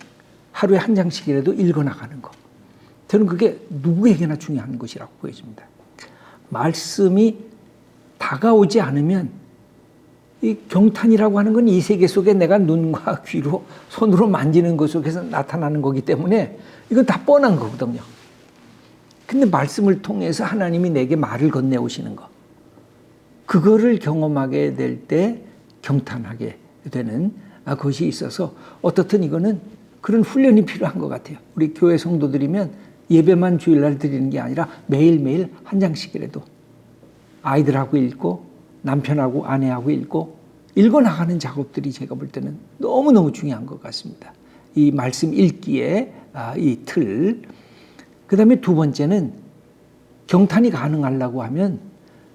하루에 한 장씩이라도 읽어나가는 것. 저는 그게 누구에게나 중요한 것이라고 보여집니다. 말씀이 다가오지 않으면 이 경탄이라고 하는 건 이 세계 속에 내가 눈과 귀로 손으로 만지는 것 속에서 나타나는 거기 때문에 이건 다 뻔한 거거든요. 근데 말씀을 통해서 하나님이 내게 말을 건네오시는 것. 그거를 경험하게 될 때 경탄하게 되는 것이 있어서 어떻든 이거는 그런 훈련이 필요한 것 같아요. 우리 교회 성도들이면 예배만 주일날 드리는 게 아니라 매일매일 한 장씩이라도 아이들하고 읽고 남편하고 아내하고 읽고 읽어나가는 작업들이 제가 볼 때는 너무너무 중요한 것 같습니다. 이 말씀 읽기의 이 틀. 그 다음에 두 번째는 경탄이 가능하려고 하면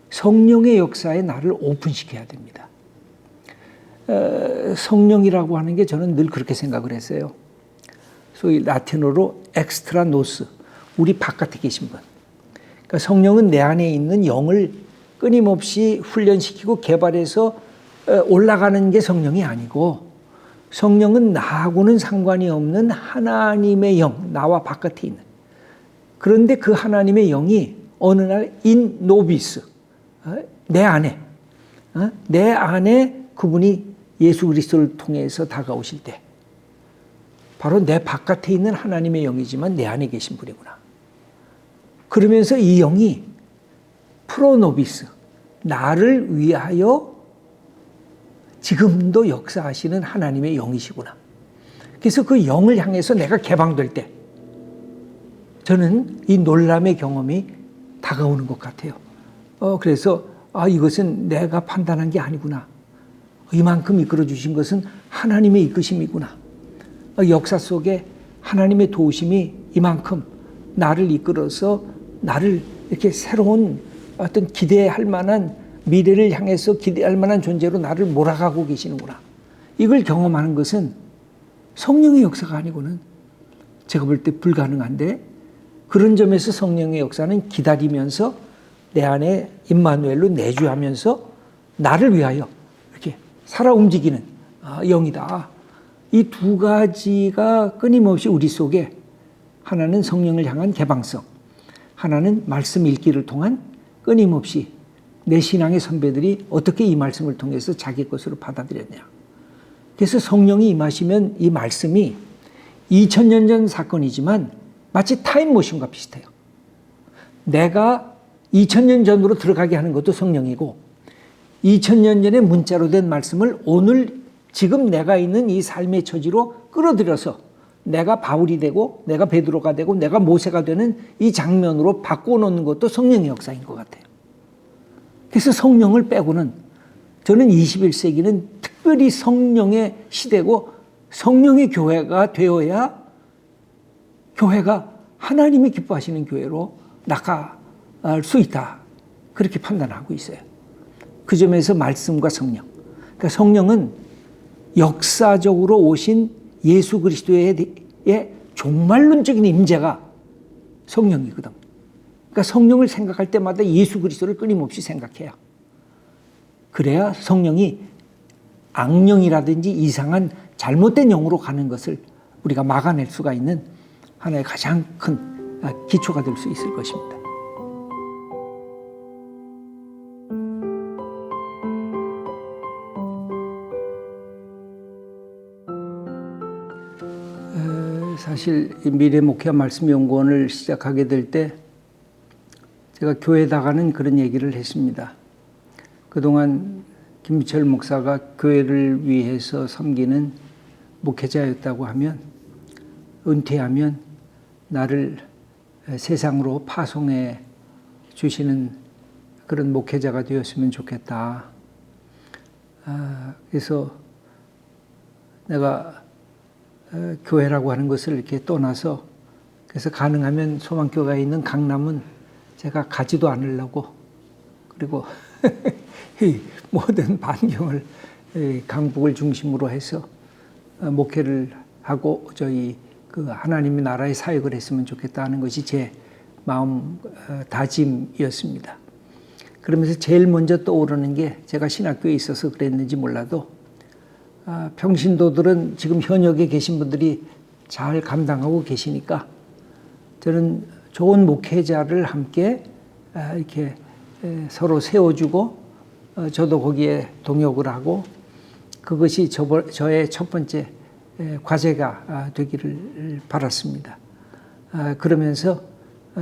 성령의 역사에 나를 오픈시켜야 됩니다. 성령이라고 하는 게 저는 늘 그렇게 생각을 했어요. 소위 라틴어로 엑스트라 노스, 우리 바깥에 계신 분. 그러니까 성령은 내 안에 있는 영을 끊임없이 훈련시키고 개발해서 올라가는 게 성령이 아니고, 성령은 나하고는 상관이 없는 하나님의 영, 나와 바깥에 있는. 그런데 그 하나님의 영이 어느 날 인 노비스, 내 안에 그분이 예수 그리스도를 통해서 다가오실 때 바로 내 바깥에 있는 하나님의 영이지만 내 안에 계신 분이구나. 그러면서 이 영이 프로노비스, 나를 위하여 지금도 역사하시는 하나님의 영이시구나. 그래서 그 영을 향해서 내가 개방될 때 저는 이 놀람의 경험이 다가오는 것 같아요. 그래서 이것은 내가 판단한 게 아니구나. 이만큼 이끌어 주신 것은 하나님의 이끄심이구나. 역사 속에 하나님의 도우심이 이만큼 나를 이끌어서 나를 이렇게 새로운 어떤 기대할 만한 미래를 향해서 기대할 만한 존재로 나를 몰아가고 계시는구나. 이걸 경험하는 것은 성령의 역사가 아니고는 제가 볼 때 불가능한데, 그런 점에서 성령의 역사는 기다리면서 내 안에 임마누엘로 내주하면서 나를 위하여 이렇게 살아 움직이는 영이다. 이 두 가지가 끊임없이 우리 속에, 하나는 성령을 향한 개방성, 하나는 말씀 읽기를 통한 끊임없이 내 신앙의 선배들이 어떻게 이 말씀을 통해서 자기 것으로 받아들였냐. 그래서 성령이 임하시면 이 말씀이 2000년 전 사건이지만 마치 타임머신과 비슷해요. 내가 2000년 전으로 들어가게 하는 것도 성령이고, 2000년 전에 문자로 된 말씀을 오늘 지금 내가 있는 이 삶의 처지로 끌어들여서 내가 바울이 되고 내가 베드로가 되고 내가 모세가 되는 이 장면으로 바꿔놓는 것도 성령의 역사인 것 같아요. 그래서 성령을 빼고는, 저는 21세기는 특별히 성령의 시대고 성령의 교회가 되어야 교회가 하나님이 기뻐하시는 교회로 나갈 수 있다. 그렇게 판단하고 있어요. 그 점에서 말씀과 성령. 그러니까 성령은 역사적으로 오신 예수 그리스도의 종말론적인 임재가 성령이거든. 그러니까 성령을 생각할 때마다 예수 그리스도를 끊임없이 생각해야. 그래야 성령이 악령이라든지 이상한 잘못된 영으로 가는 것을 우리가 막아낼 수가 있는 하나의 가장 큰 기초가 될 수 있을 것입니다. 사실 미래 목회 말씀 연구원을 시작하게 될 때 제가 교회에다가는 그런 얘기를 했습니다. 그동안 김미철 목사가 교회를 위해서 섬기는 목회자였다고 하면, 은퇴하면 나를 세상으로 파송해 주시는 그런 목회자가 되었으면 좋겠다. 그래서 내가 교회라고 하는 것을 이렇게 떠나서, 그래서 가능하면 소망교회가 있는 강남은 제가 가지도 않으려고, 그리고 모든 반경을 강북을 중심으로 해서 목회를 하고 저희 그 하나님의 나라의 사역을 했으면 좋겠다는 것이 제 마음 다짐이었습니다. 그러면서 제일 먼저 떠오르는 게, 제가 신학교에 있어서 그랬는지 몰라도 평신도들은 지금 현역에 계신 분들이 잘 감당하고 계시니까 저는 좋은 목회자를 함께 이렇게 서로 세워주고 저도 거기에 동역을 하고, 그것이 저의 첫 번째 과제가 되기를 바랐습니다. 그러면서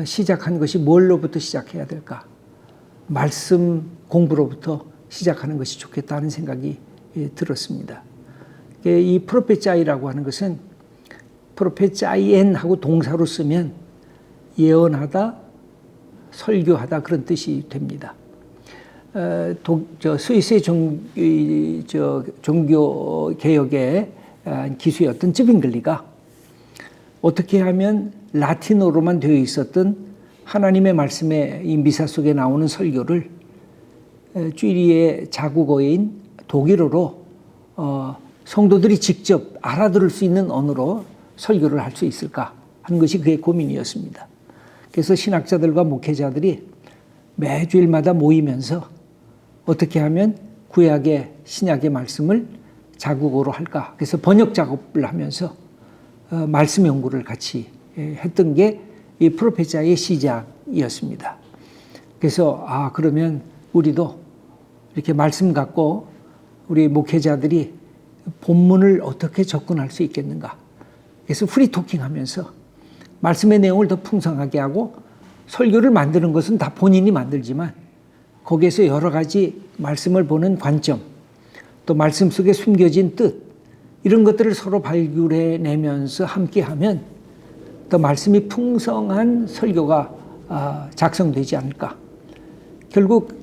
시작한 것이 뭘로부터 시작해야 될까? 말씀 공부로부터 시작하는 것이 좋겠다는 생각이 들었습니다. 이 프로페짜이라고 하는 것은 프로페짜이엔하고 동사로 쓰면 예언하다, 설교하다 그런 뜻이 됩니다. 스위스의 종교 개혁의 기수였던 쯔빙글리가 어떻게 하면 라틴어로만 되어 있었던 하나님의 말씀의 이 미사 속에 나오는 설교를 쥐리의 자국어인 독일어로 성도들이 직접 알아들을 수 있는 언어로 설교를 할 수 있을까 하는 것이 그의 고민이었습니다. 그래서 신학자들과 목회자들이 매주일마다 모이면서 어떻게 하면 구약의 신약의 말씀을 자국어로 할까. 그래서 번역 작업을 하면서 말씀 연구를 같이 했던 게 이 프로페자의 시작이었습니다. 그래서 그러면 우리도 이렇게 말씀 갖고 우리 목회자들이 본문을 어떻게 접근할 수 있겠는가. 그래서 프리토킹 하면서 말씀의 내용을 더 풍성하게 하고 설교를 만드는 것은 다 본인이 만들지만 거기에서 여러 가지 말씀을 보는 관점, 또 말씀 속에 숨겨진 뜻, 이런 것들을 서로 발굴해내면서 함께하면 더 말씀이 풍성한 설교가 작성되지 않을까. 결국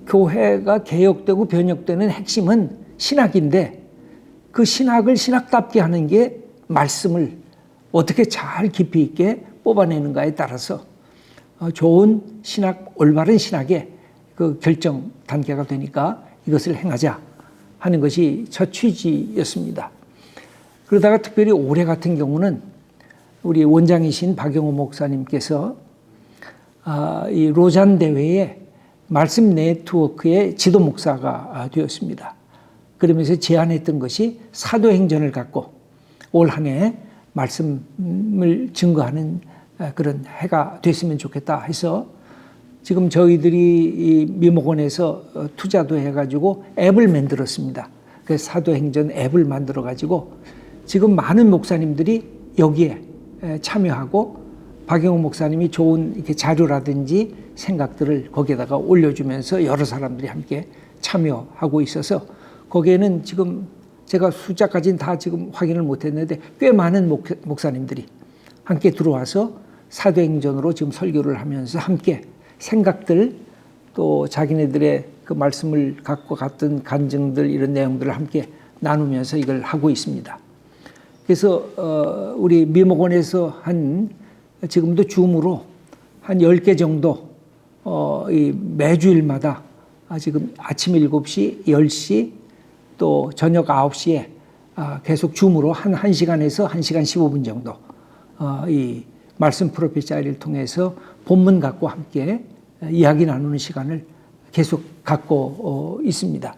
교회가 개혁되고 변혁되는 핵심은 신학인데 그 신학을 신학답게 하는 게 말씀을 어떻게 잘 깊이 있게 뽑아내는가에 따라서 좋은 신학, 올바른 신학의 그 결정 단계가 되니까 이것을 행하자 하는 것이 첫 취지였습니다. 그러다가 특별히 올해 같은 경우는 우리 원장이신 박영호 목사님께서 이 로잔 대회에 말씀 네트워크의 지도 목사가 되었습니다. 그러면서 제안했던 것이 사도행전을 갖고 올 한 해 말씀을 증거하는 그런 해가 됐으면 좋겠다 해서 지금 저희들이 이 미목원에서 투자도 해가지고 앱을 만들었습니다. 그 사도행전 앱을 만들어가지고 지금 많은 목사님들이 여기에 참여하고 박영호 목사님이 좋은 이렇게 자료라든지 생각들을 거기에다가 올려주면서 여러 사람들이 함께 참여하고 있어서 거기에는 지금 제가 숫자까지는 다 지금 확인을 못했는데 꽤 많은 목사님들이 함께 들어와서 사도행전으로 지금 설교를 하면서 함께 생각들 또 자기네들의 그 말씀을 갖고 갔던 간증들 이런 내용들을 함께 나누면서 이걸 하고 있습니다. 그래서 우리 미목원에서 지금도 줌으로 한 10개 정도 이 매주일마다 지금 아침 7시, 10시 또 저녁 9시에 계속 줌으로 한 1시간에서 1시간 15분 정도 이 말씀 프로페자를 통해서 본문 갖고 함께 이야기 나누는 시간을 계속 갖고 있습니다.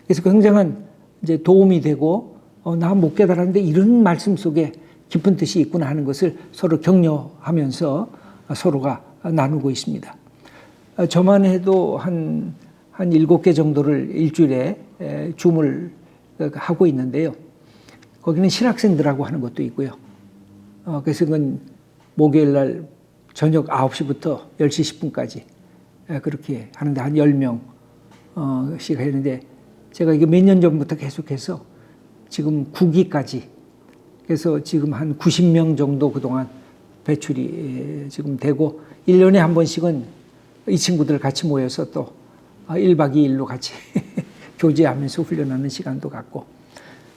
그래서 굉장한 이제 도움이 되고 나 못 깨달았는데 이런 말씀 속에 깊은 뜻이 있구나 하는 것을 서로 격려하면서 서로가 나누고 있습니다. 저만 해도 한 7개 정도를 일주일에 줌을 하고 있는데요. 거기는 신학생들하고 하는 것도 있고요. 그래서 그건 목요일 날 저녁 9시부터 10시 10분까지 그렇게 하는데 한 10명씩 했는데 제가 이게 몇 년 전부터 계속해서 지금 9기까지 그래서 지금 한 90명 정도 그동안 배출이 지금 되고 1년에 한 번씩은 이 친구들 같이 모여서 또 1박 2일로 같이 교제하면서 훈련하는 시간도 갖고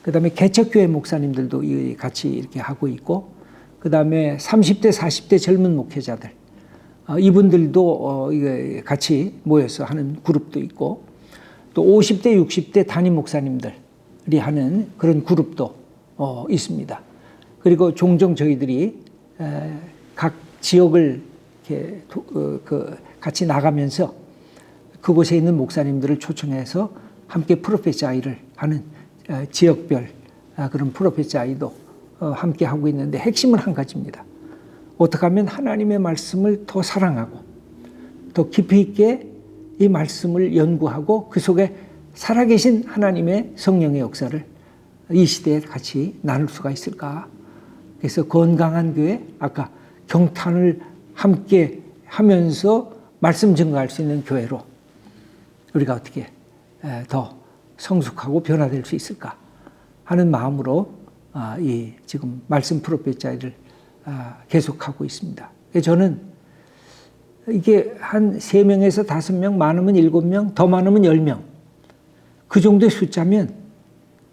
그다음에 개척교회 목사님들도 같이 이렇게 하고 있고 그다음에 30대 40대 젊은 목회자들 이분들도 같이 모여서 하는 그룹도 있고 또 50대 60대 담임 목사님들이 하는 그런 그룹도 있습니다. 그리고 종종 저희들이 각 지역을 이렇게 같이 나가면서 그곳에 있는 목사님들을 초청해서 함께 프로페자이를 하는 지역별 그런 프로페자이도 함께 하고 있는데 핵심은 한 가지입니다. 어떻게 하면 하나님의 말씀을 더 사랑하고 더 깊이 있게 이 말씀을 연구하고 그 속에 살아계신 하나님의 성령의 역사를 이 시대에 같이 나눌 수가 있을까? 그래서 건강한 교회, 아까 경탄을 함께 하면서 말씀 증거할 수 있는 교회로 우리가 어떻게 더 성숙하고 변화될 수 있을까 하는 마음으로 이 지금 말씀 프로페자를 계속하고 있습니다. 저는 이게 한 3명에서 5명, 많으면 7명, 더 많으면 10명. 그 정도의 숫자면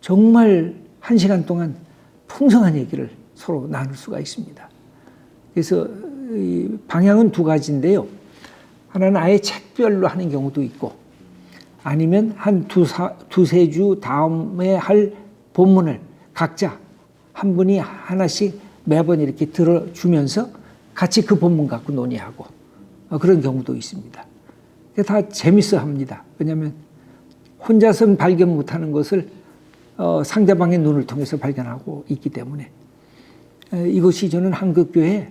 정말 1시간 동안 풍성한 얘기를 서로 나눌 수가 있습니다. 그래서 이 방향은 2가지인데요. 하나는 아예 책별로 하는 경우도 있고, 아니면 한 두세 주 다음에 할 본문을 각자 한 분이 하나씩 매번 이렇게 들어주면서 같이 그 본문 갖고 논의하고 그런 경우도 있습니다. 다 재밌어 합니다. 왜냐하면 혼자서는 발견 못하는 것을 상대방의 눈을 통해서 발견하고 있기 때문에 이것이 저는 한국교회에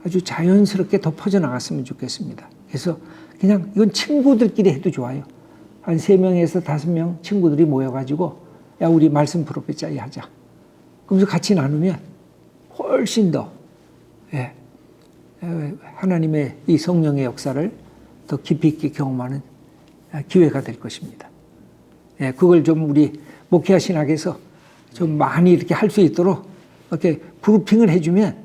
아주 자연스럽게 더 퍼져나갔으면 좋겠습니다. 그래서 그냥 이건 친구들끼리 해도 좋아요. 한 3명에서 5명 친구들이 모여가지고 야 우리 말씀 프로페 짜이 하자. 그러면서 같이 나누면 훨씬 더 하나님의 이 성령의 역사를 더 깊이 있게 경험하는 기회가 될 것입니다. 그걸 좀 우리 목회하 신학에서 좀 많이 이렇게 할 수 있도록 이렇게 브리핑을 해주면,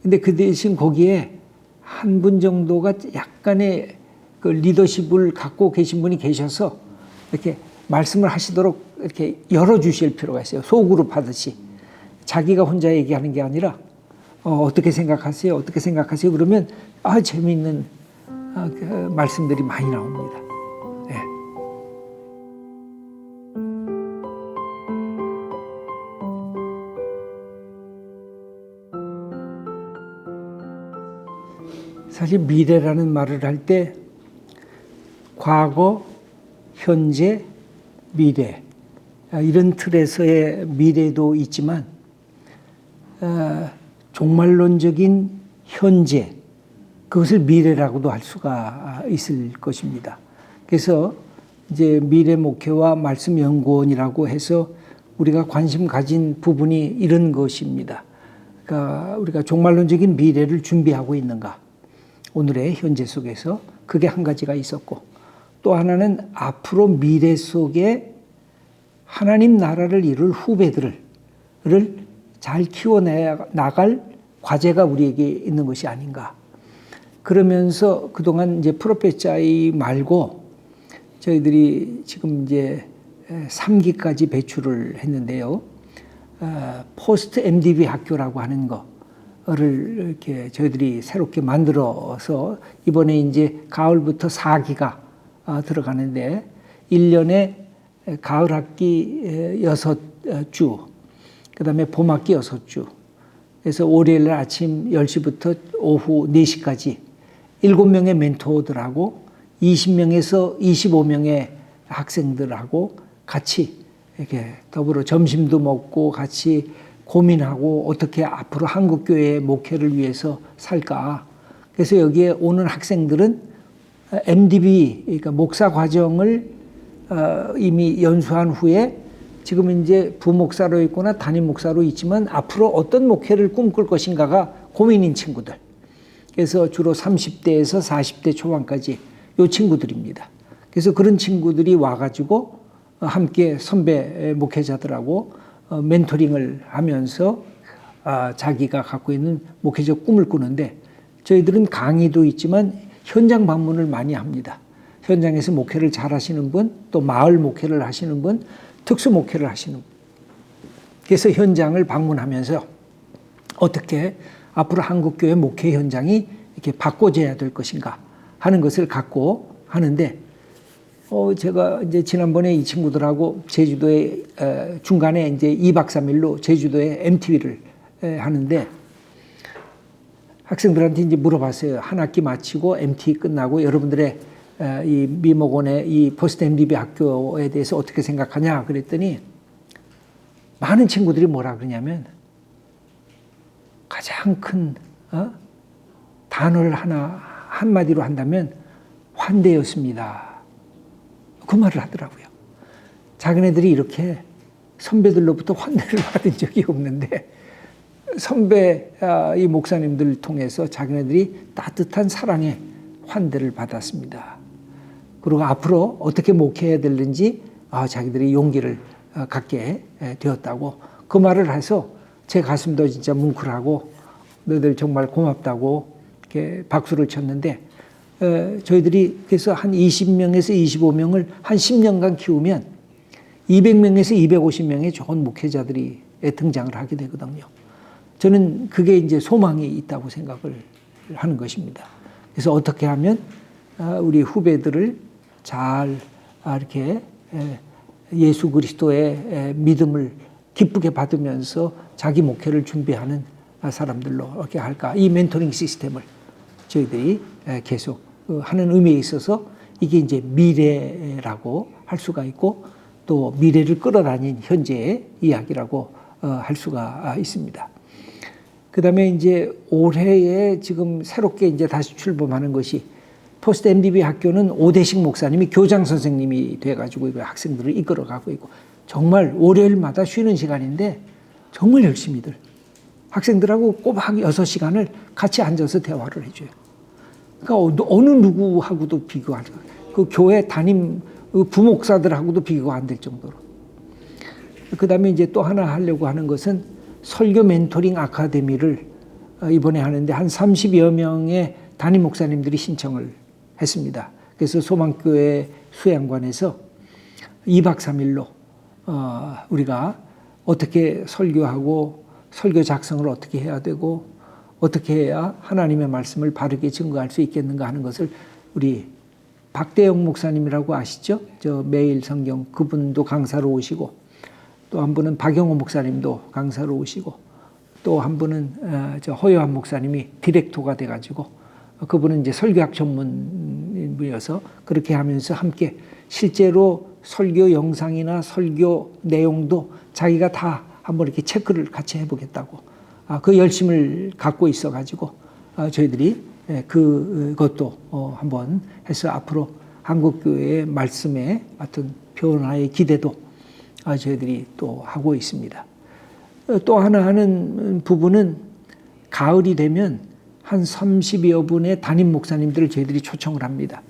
근데 그 대신 거기에 한 분 정도가 약간의 그 리더십을 갖고 계신 분이 계셔서 이렇게 말씀을 하시도록 이렇게 열어주실 필요가 있어요. 소그룹 하듯이. 자기가 혼자 얘기하는 게 아니라 어떻게 생각하세요? 어떻게 생각하세요? 그러면 재미있는 그 말씀들이 많이 나옵니다. 네. 사실 미래라는 말을 할 때 과거, 현재, 미래 이런 틀에서의 미래도 있지만 종말론적인 현재, 그것을 미래라고도 할 수가 있을 것입니다. 그래서 이제 미래 목회와 말씀 연구원이라고 해서 우리가 관심 가진 부분이 이런 것입니다. 그러니까 우리가 종말론적인 미래를 준비하고 있는가? 오늘의 현재 속에서 그게 한 가지가 있었고, 또 하나는 앞으로 미래 속에 하나님 나라를 이룰 후배들을 잘 키워나갈 과제가 우리에게 있는 것이 아닌가. 그러면서 그동안 이제 프로페짜이 말고 저희들이 지금 이제 3기까지 배출을 했는데요. 포스트 MDB 학교라고 하는 거를 이렇게 저희들이 새롭게 만들어서 이번에 이제 가을부터 4기가 들어가는데 1년에 가을 학기 6주, 그 다음에 봄 학기 6주. 그래서 월요일 날 아침 10시부터 오후 4시까지 7명의 멘토들하고 20명에서 25명의 학생들하고 같이 이렇게 더불어 점심도 먹고 같이 고민하고 어떻게 앞으로 한국교회의 목회를 위해서 살까. 그래서 여기에 오는 학생들은 MDB, 그러니까 목사 과정을 이미 연수한 후에 지금 이제 부목사로 있거나 담임 목사로 있지만 앞으로 어떤 목회를 꿈꿀 것인가가 고민인 친구들. 그래서 주로 30대에서 40대 초반까지 요 친구들입니다. 그래서 그런 친구들이 와가지고 함께 선배 목회자들하고 멘토링을 하면서 자기가 갖고 있는 목회적 꿈을 꾸는데, 저희들은 강의도 있지만 현장 방문을 많이 합니다. 현장에서 목회를 잘 하시는 분, 또 마을 목회를 하시는 분, 특수 목회를 하시는 분. 그래서 현장을 방문하면서 어떻게 앞으로 한국교회 목회 현장이 이렇게 바꿔져야 될 것인가 하는 것을 갖고 하는데, 제가 이제 지난번에 이 친구들하고 제주도에 중간에 이제 2박 3일로 제주도에 MTV를 하는데 학생들한테 이제 물어봤어요. 한 학기 마치고 MT 끝나고 여러분들의 이 미목원의 이 포스트 MDB 학교에 대해서 어떻게 생각하냐 그랬더니 많은 친구들이 뭐라 그러냐면 가장 큰 단어를 한마디로 한다면 환대였습니다. 그 말을 하더라고요. 자기네들이 이렇게 선배들로부터 환대를 받은 적이 없는데 선배 이 목사님들을 통해서 자기네들이 따뜻한 사랑의 환대를 받았습니다. 그리고 앞으로 어떻게 목회해야 되는지 자기들이 용기를 갖게 되었다고 그 말을 해서 제 가슴도 진짜 뭉클하고 너희들 정말 고맙다고 이렇게 박수를 쳤는데, 저희들이 그래서 한 20명에서 25명을 한 10년간 키우면 200명에서 250명의 좋은 목회자들이 등장을 하게 되거든요. 저는 그게 이제 소망이 있다고 생각을 하는 것입니다. 그래서 어떻게 하면 우리 후배들을 잘 이렇게 예수 그리스도의 믿음을 기쁘게 받으면서 자기 목회를 준비하는 사람들로 이렇게 할까? 이 멘토링 시스템을 저희들이 계속 하는 의미에 있어서 이게 이제 미래라고 할 수가 있고 또 미래를 끌어다닌 현재의 이야기라고 할 수가 있습니다. 그 다음에 이제 올해에 지금 새롭게 이제 다시 출범하는 것이 포스트 MDB 학교는 오대식 목사님이 교장 선생님이 돼가지고 학생들을 이끌어가고 있고 정말 월요일마다 쉬는 시간인데 정말 열심히들 학생들하고 꼬박 6시간을 같이 앉아서 대화를 해줘요. 그러니까 어느 누구하고도 비교할 수 없어요. 그 교회 담임 부목사들하고도 비교가 안 될 정도로. 그 다음에 이제 또 하나 하려고 하는 것은 설교 멘토링 아카데미를 이번에 하는데 한 30여 명의 담임 목사님들이 신청을 했습니다. 그래서 소망교회 수양관에서 2박 3일로 우리가 어떻게 설교하고 설교 작성을 어떻게 해야 되고 어떻게 해야 하나님의 말씀을 바르게 증거할 수 있겠는가 하는 것을 우리 박대영 목사님이라고 아시죠? 저 매일 성경 그분도 강사로 오시고 또 한 분은 박영호 목사님도 강사로 오시고 또 한 분은 저 허요한 목사님이 디렉터가 돼가지고 그분은 이제 설교학 전문이어서 그렇게 하면서 함께 실제로 설교 영상이나 설교 내용도 자기가 다 한번 이렇게 체크를 같이 해보겠다고 그 열심을 갖고 있어가지고 저희들이 그것도 한번 해서 앞으로 한국교회의 말씀에 어떤 변화의 기대도 저희들이 또 하고 있습니다. 또 하나 하는 부분은 가을이 되면 한 30여 분의 담임 목사님들을 저희들이 초청을 합니다.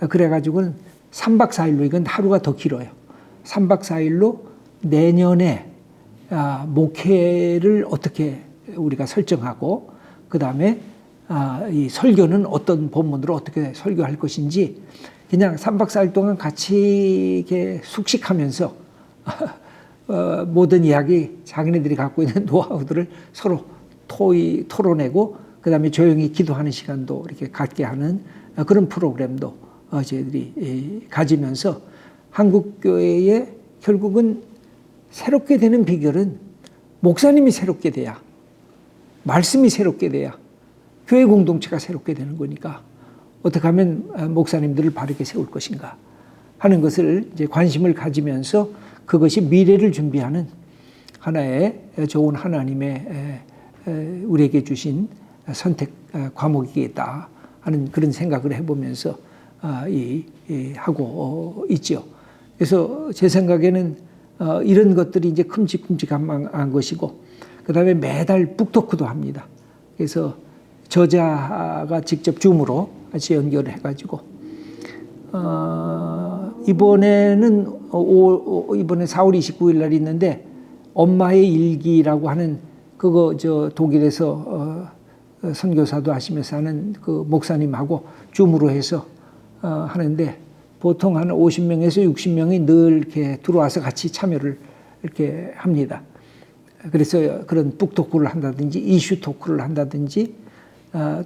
그래가지고는 3박 4일로 이건 하루가 더 길어요. 3박 4일로 내년에 목회를 어떻게 우리가 설정하고 그 다음에 이 설교는 어떤 본문으로 어떻게 설교할 것인지 그냥 3박 4일 동안 같이 이렇게 숙식하면서 모든 이야기 자기네들이 갖고 있는 노하우들을 서로 토론내고 그 다음에 조용히 기도하는 시간도 이렇게 갖게 하는 그런 프로그램도 저희들이 가지면서 한국교회에 결국은 새롭게 되는 비결은 목사님이 새롭게 돼야 말씀이 새롭게 돼야 교회 공동체가 새롭게 되는 거니까 어떻게 하면 목사님들을 바르게 세울 것인가 하는 것을 이제 관심을 가지면서 그것이 미래를 준비하는 하나의 좋은 하나님의 우리에게 주신 선택 과목이겠다 하는 그런 생각을 해보면서 하고 있죠. 그래서 제 생각에는 이런 것들이 이제 큼직큼직한 것이고 그 다음에 매달 북토크도 합니다. 그래서 저자가 직접 줌으로 같이 연결을 해가지고 이번에 4월 29일 날 있는데 엄마의 일기라고 하는 그거 저 독일에서 선교사도 하시면서 하는 그 목사님하고 줌으로 해서 하는데 보통 한 50명에서 60명이 늘 이렇게 들어와서 같이 참여를 이렇게 합니다. 그래서 그런 북토크를 한다든지 이슈 토크를 한다든지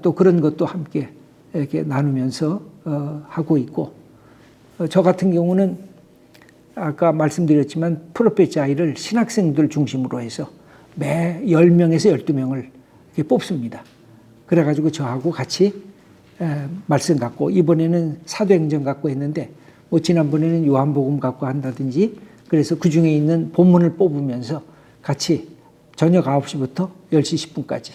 또 그런 것도 함께 이렇게 나누면서 하고 있고 저 같은 경우는 아까 말씀드렸지만 프로페 자이를 신학생들 중심으로 해서 매 10명에서 12명을 이렇게 뽑습니다. 그래가지고 저하고 같이 말씀 갖고 이번에는 사도행전 갖고 했는데 뭐 지난번에는 요한복음 갖고 한다든지 그래서 그 중에 있는 본문을 뽑으면서 같이 저녁 9시부터 10시 10분까지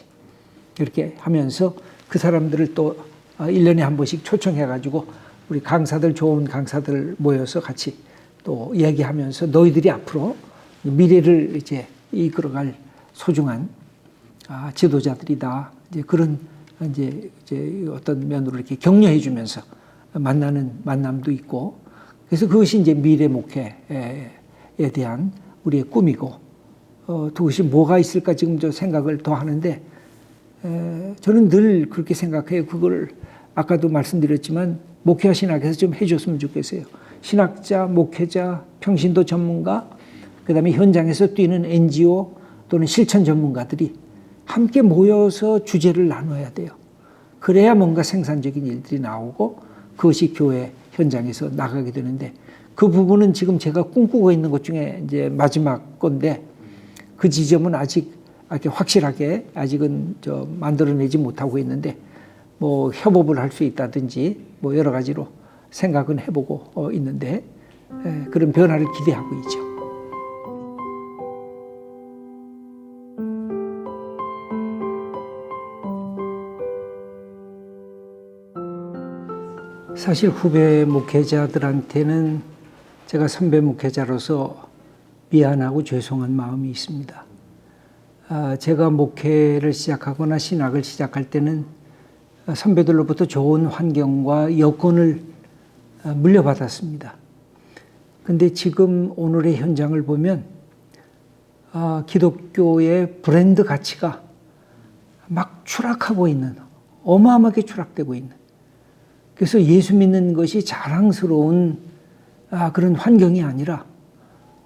이렇게 하면서 그 사람들을 또 1년에 한 번씩 초청해가지고 우리 강사들 좋은 강사들 모여서 같이 또 얘기하면서 너희들이 앞으로 미래를 이제 이끌어갈 소중한 지도자들이다. 이제 그런 이제 어떤 면으로 이렇게 격려해 주면서 만나는 만남도 있고 그래서 그것이 이제 미래 목회에 대한 우리의 꿈이고 그것이 뭐가 있을까 지금 저 생각을 더 하는데 저는 늘 그렇게 생각해요. 그걸 아까도 말씀드렸지만 목회와 신학에서 좀 해줬으면 좋겠어요. 신학자, 목회자, 평신도 전문가, 그다음에 현장에서 뛰는 NGO 또는 실천 전문가들이 함께 모여서 주제를 나눠야 돼요. 그래야 뭔가 생산적인 일들이 나오고 그것이 교회 현장에서 나가게 되는데, 그 부분은 지금 제가 꿈꾸고 있는 것 중에 이제 마지막 건데, 그 지점은 아직 확실하게 아직은 만들어내지 못하고 있는데, 뭐 협업을 할 수 있다든지 뭐 여러 가지로 생각은 해보고 있는데, 그런 변화를 기대하고 있죠. 사실 후배 목회자들한테는 제가 선배 목회자로서 미안하고 죄송한 마음이 있습니다. 제가 목회를 시작하거나 신학을 시작할 때는 선배들로부터 좋은 환경과 여건을 물려받았습니다. 근데 지금 오늘의 현장을 보면 기독교의 브랜드 가치가 막 추락하고 있는, 어마어마하게 추락되고 있는, 그래서 예수 믿는 것이 자랑스러운 그런 환경이 아니라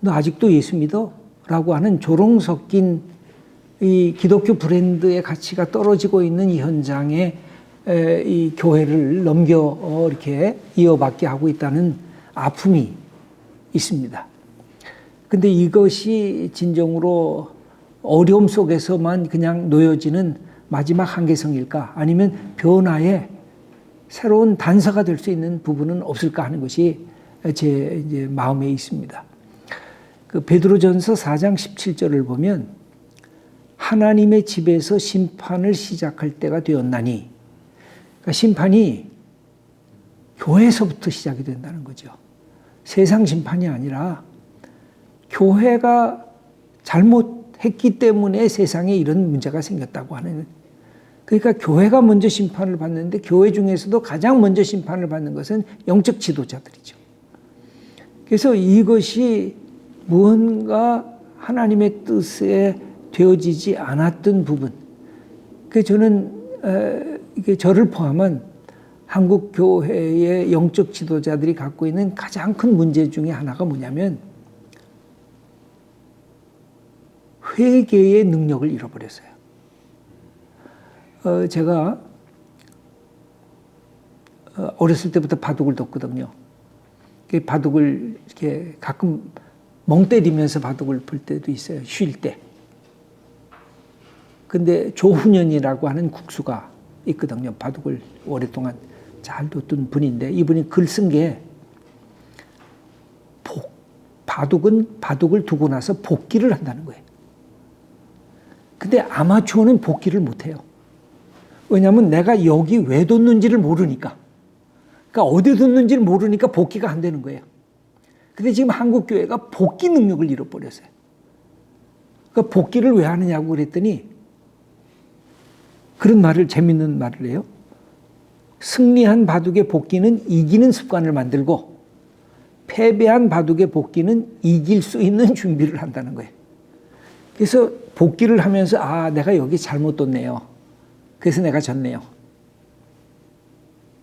너 아직도 예수 믿어? 라고 하는 조롱 섞인 이 기독교 브랜드의 가치가 떨어지고 있는 이 현장에 이 교회를 넘겨 이렇게 이어받게 하고 있다는 아픔이 있습니다. 근데 이것이 진정으로 어려움 속에서만 그냥 놓여지는 마지막 한계성일까? 아니면 변화의 새로운 단서가 될 수 있는 부분은 없을까 하는 것이 제 이제 마음에 있습니다. 그 베드로전서 4장 17절을 보면 하나님의 집에서 심판을 시작할 때가 되었나니, 그러니까 심판이 교회에서부터 시작이 된다는 거죠. 세상 심판이 아니라 교회가 잘못했기 때문에 세상에 이런 문제가 생겼다고 하는, 그러니까 교회가 먼저 심판을 받는데 교회 중에서도 가장 먼저 심판을 받는 것은 영적 지도자들이죠. 그래서 이것이 무언가 하나님의 뜻에 되어지지 않았던 부분, 그래서 저는 저를 포함한 한국 교회의 영적 지도자들이 갖고 있는 가장 큰 문제 중에 하나가 뭐냐면 회개의 능력을 잃어버렸어요. 제가 어렸을 때부터 바둑을 뒀거든요. 바둑을 이렇게 가끔 멍 때리면서 바둑을 볼 때도 있어요. 쉴 때. 근데 조훈현이라고 하는 국수가 있거든요. 바둑을 오랫동안 잘 뒀던 분인데, 이분이 글 쓴 게 바둑은 바둑을 두고 나서 복기를 한다는 거예요. 근데 아마추어는 복기를 못해요. 왜냐하면 내가 여기 왜 뒀는지를 모르니까. 그러니까 어디 뒀는지를 모르니까 복기가 안 되는 거예요. 근데 지금 한국 교회가 복기 능력을 잃어버렸어요. 그러니까 복기를 왜 하느냐고 그랬더니 그런 말을, 재밌는 말을 해요. 승리한 바둑의 복기는 이기는 습관을 만들고 패배한 바둑의 복기는 이길 수 있는 준비를 한다는 거예요. 그래서 복기를 하면서 내가 여기 잘못 뒀네요. 그래서 내가 졌네요.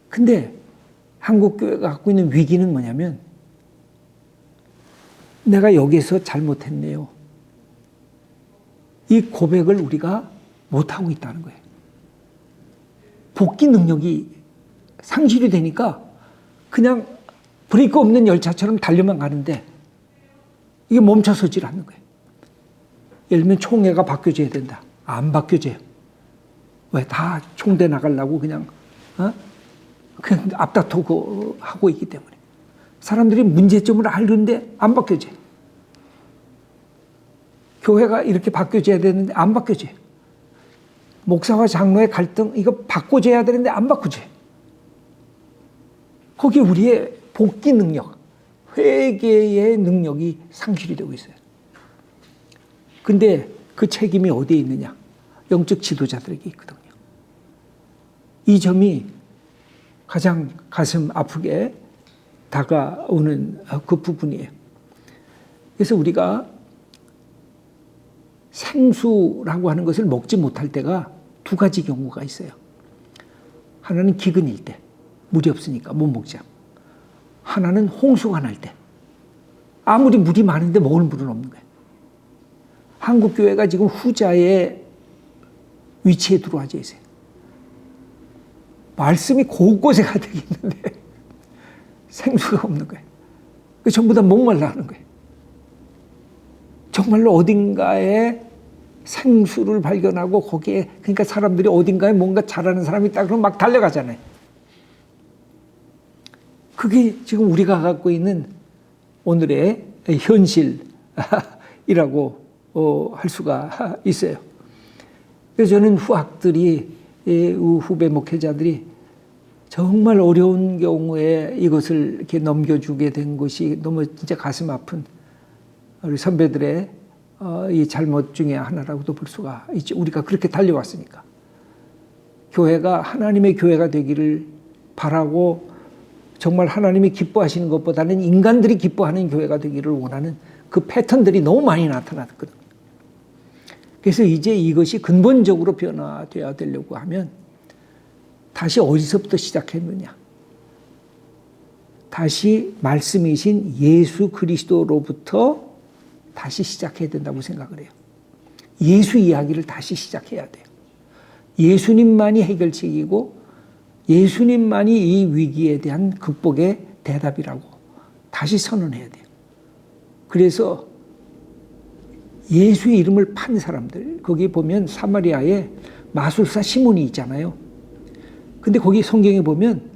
근데 한국 교회가 갖고 있는 위기는 뭐냐면 내가 여기서 잘못했네요. 이 고백을 우리가 못하고 있다는 거예요. 복기 능력이 상실이 되니까 그냥 브레이크 없는 열차처럼 달려만 가는데 이게 멈춰서질 않는 거예요. 예를 들면 총회가 바뀌어져야 된다. 안 바뀌어져요. 왜? 다 총대 나가려고 그냥 앞다투고 하고 있기 때문에. 사람들이 문제점을 알는데 안 바뀌어져요. 교회가 이렇게 바뀌어져야 되는데 안 바뀌어져요. 목사와 장로의 갈등, 이거 바꿔줘야 되는데 안 바꾸져요. 거기 우리의 복기 능력, 회개의 능력이 상실이 되고 있어요. 근데 그 책임이 어디에 있느냐? 영적 지도자들에게 있거든요. 이 점이 가장 가슴 아프게 다가오는 그 부분이에요. 그래서 우리가 생수라고 하는 것을 먹지 못할 때가 두 가지 경우가 있어요. 하나는 기근일 때, 물이 없으니까 못 먹자. 하나는 홍수가 날 때, 아무리 물이 많은데 먹을 물은 없는 거예요. 한국교회가 지금 후자의 위치에 들어와져 있어요. 말씀이 곳곳에 가득 있는데 생수가 없는 거예요. 전부 다 목말라 하는 거예요. 정말로 어딘가에 생수를 발견하고 거기에, 그러니까 사람들이 어딘가에 뭔가 잘하는 사람이 있다 그러면 막 달려가잖아요. 그게 지금 우리가 갖고 있는 오늘의 현실이라고 할 수가 있어요. 그래서 저는 후학들이, 후배 목회자들이 정말 어려운 경우에 이것을 이렇게 넘겨주게 된 것이 너무 진짜 가슴 아픈 우리 선배들의 이 잘못 중에 하나라고도 볼 수가 있죠. 우리가 그렇게 달려왔으니까. 교회가 하나님의 교회가 되기를 바라고 정말 하나님이 기뻐하시는 것보다는 인간들이 기뻐하는 교회가 되기를 원하는 그 패턴들이 너무 많이 나타났거든요. 그래서 이제 이것이 근본적으로 변화되어야 되려고 하면 다시 어디서부터 시작했느냐. 다시 말씀이신 예수 그리스도로부터 다시 시작해야 된다고 생각을 해요. 예수 이야기를 다시 시작해야 돼요. 예수님만이 해결책이고 예수님만이 이 위기에 대한 극복의 대답이라고 다시 선언해야 돼요. 그래서 예수의 이름을 판 사람들, 거기 보면 사마리아에 마술사 시몬이 있잖아요. 근데 거기 성경에 보면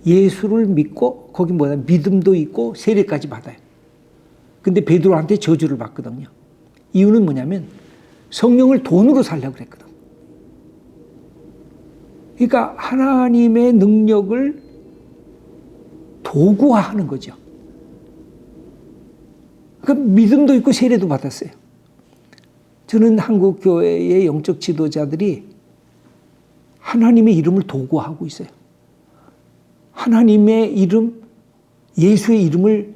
예수를 믿고 거기 믿음도 있고 세례까지 받아요. 근데 베드로한테 저주를 받거든요. 이유는 뭐냐면 성령을 돈으로 살려고 그랬거든. 그러니까 하나님의 능력을 도구화하는 거죠. 그러니까 믿음도 있고 세례도 받았어요. 저는 한국 교회의 영적 지도자들이 하나님의 이름을 도구화하고 있어요. 하나님의 이름, 예수의 이름을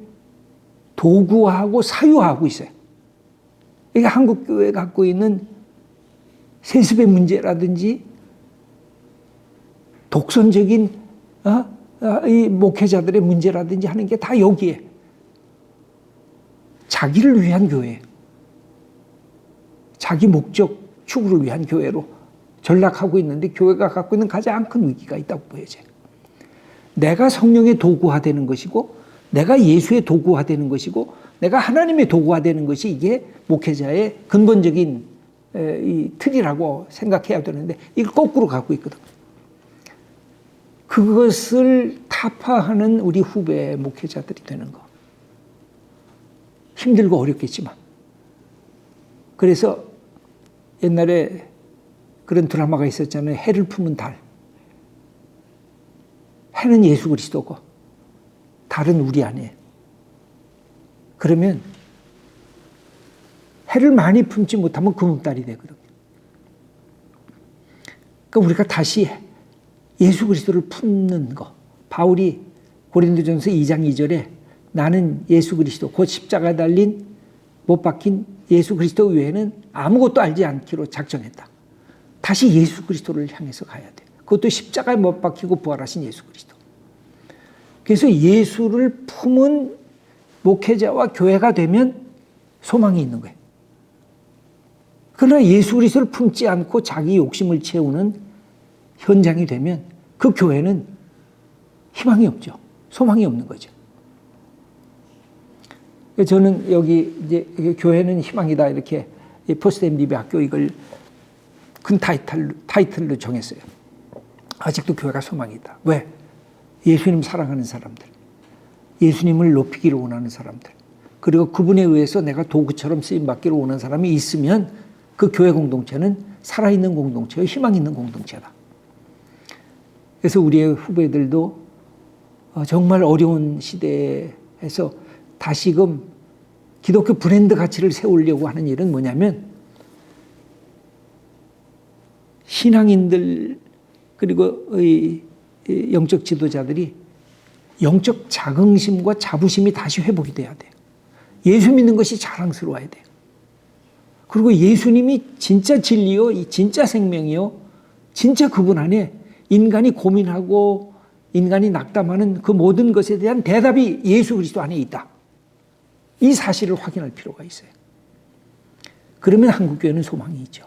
도구화하고 사유화하고 있어요. 이게 한국 교회가 갖고 있는 세습의 문제라든지 독선적인 이 목회자들의 문제라든지 하는 게 다 여기에 자기를 위한 교회, 자기 목적 추구를 위한 교회로 전락하고 있는데 교회가 갖고 있는 가장 큰 위기가 있다고 보여져요. 내가 성령의 도구화되는 것이고 내가 예수의 도구화되는 것이고 내가 하나님의 도구화되는 것이 이게 목회자의 근본적인 이 틀이라고 생각해야 되는데 이걸 거꾸로 갖고 있거든. 그것을 타파하는 우리 후배 목회자들이 되는 거. 힘들고 어렵겠지만. 그래서 옛날에 그런 드라마가 있었잖아요. 해를 품은 달. 해는 예수 그리스도고 달은 우리 안에. 그러면 해를 많이 품지 못하면 금음달이 되거든요. 그러니까 우리가 다시 예수 그리스도를 품는 거. 바울이 고린도전서 2장 2절에 나는 예수 그리스도 곧 십자가에 달린 못 박힌 예수 그리스도 외에는 아무것도 알지 않기로 작정했다. 다시 예수 그리스도를 향해서 가야 돼. 그것도 십자가에 못 박히고 부활하신 예수 그리스도. 그래서 예수를 품은 목회자와 교회가 되면 소망이 있는 거예요. 그러나 예수 그리스도를 품지 않고 자기 욕심을 채우는 현장이 되면 그 교회는 희망이 없죠. 소망이 없는 거죠. 저는 여기 이제 교회는 희망이다 이렇게 포스트 MDB 학교 이걸 큰 타이틀로 정했어요. 아직도 교회가 소망이다. 왜? 예수님 사랑하는 사람들, 예수님을 높이기를 원하는 사람들, 그리고 그분에 의해서 내가 도구처럼 쓰임받기를 원하는 사람이 있으면 그 교회 공동체는 살아있는 공동체요, 희망 있는 공동체다. 그래서 우리의 후배들도 정말 어려운 시대에서 다시금 기독교 브랜드 가치를 세우려고 하는 일은 뭐냐면 신앙인들 그리고 영적 지도자들이 영적 자긍심과 자부심이 다시 회복이 돼야 돼요. 예수 믿는 것이 자랑스러워야 돼요. 그리고 예수님이 진짜 진리요, 진짜 생명이요, 진짜 그분 안에 인간이 고민하고 인간이 낙담하는 그 모든 것에 대한 대답이 예수 그리스도 안에 있다. 이 사실을 확인할 필요가 있어요. 그러면 한국교회는 소망이 있죠.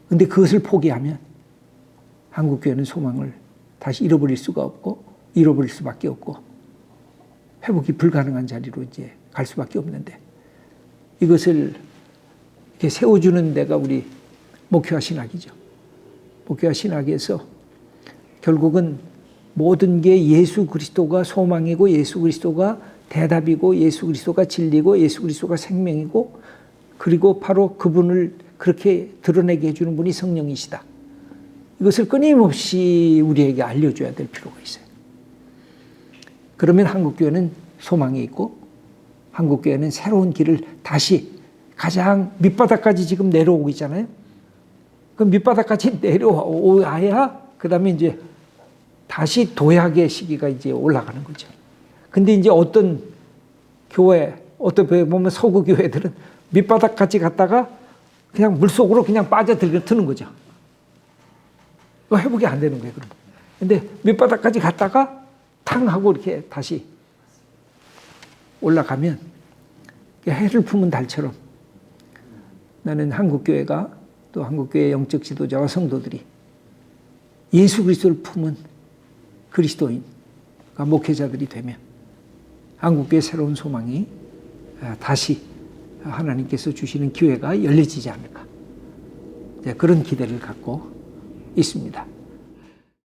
그런데 그것을 포기하면 한국교회는 소망을 다시 잃어버릴 수가 없고 잃어버릴 수밖에 없고 회복이 불가능한 자리로 이제 갈 수밖에 없는데, 이것을 이렇게 세워주는 데가 우리 목회와 신학이죠. 목회와 신학에서 결국은 모든 게 예수 그리스도가 소망이고 예수 그리스도가 대답이고 예수 그리스도가 진리고 예수 그리스도가 생명이고, 그리고 바로 그분을 그렇게 드러내게 해주는 분이 성령이시다. 이것을 끊임없이 우리에게 알려줘야 될 필요가 있어요. 그러면 한국교회는 소망이 있고 한국교회는 새로운 길을 다시 가장 밑바닥까지 지금 내려오고 있잖아요. 그 밑바닥까지 내려와야 그 다음에 이제 다시 도약의 시기가 이제 올라가는 거죠. 근데 이제 어떤 교회, 어떤 교회 보면 서구 교회들은 밑바닥까지 갔다가 그냥 물속으로 그냥 빠져드는 거죠. 회복이 안 되는 거예요, 그럼. 근데 밑바닥까지 갔다가 탕 하고 이렇게 다시 올라가면 해를 품은 달처럼 나는 한국교회가 또 한국교회 영적 지도자와 성도들이 예수 그리스도를 품은 그리스도인, 목회자들이 되면 한국교회 새로운 소망이 다시 하나님께서 주시는 기회가 열려지지 않을까, 그런 기대를 갖고 있습니다.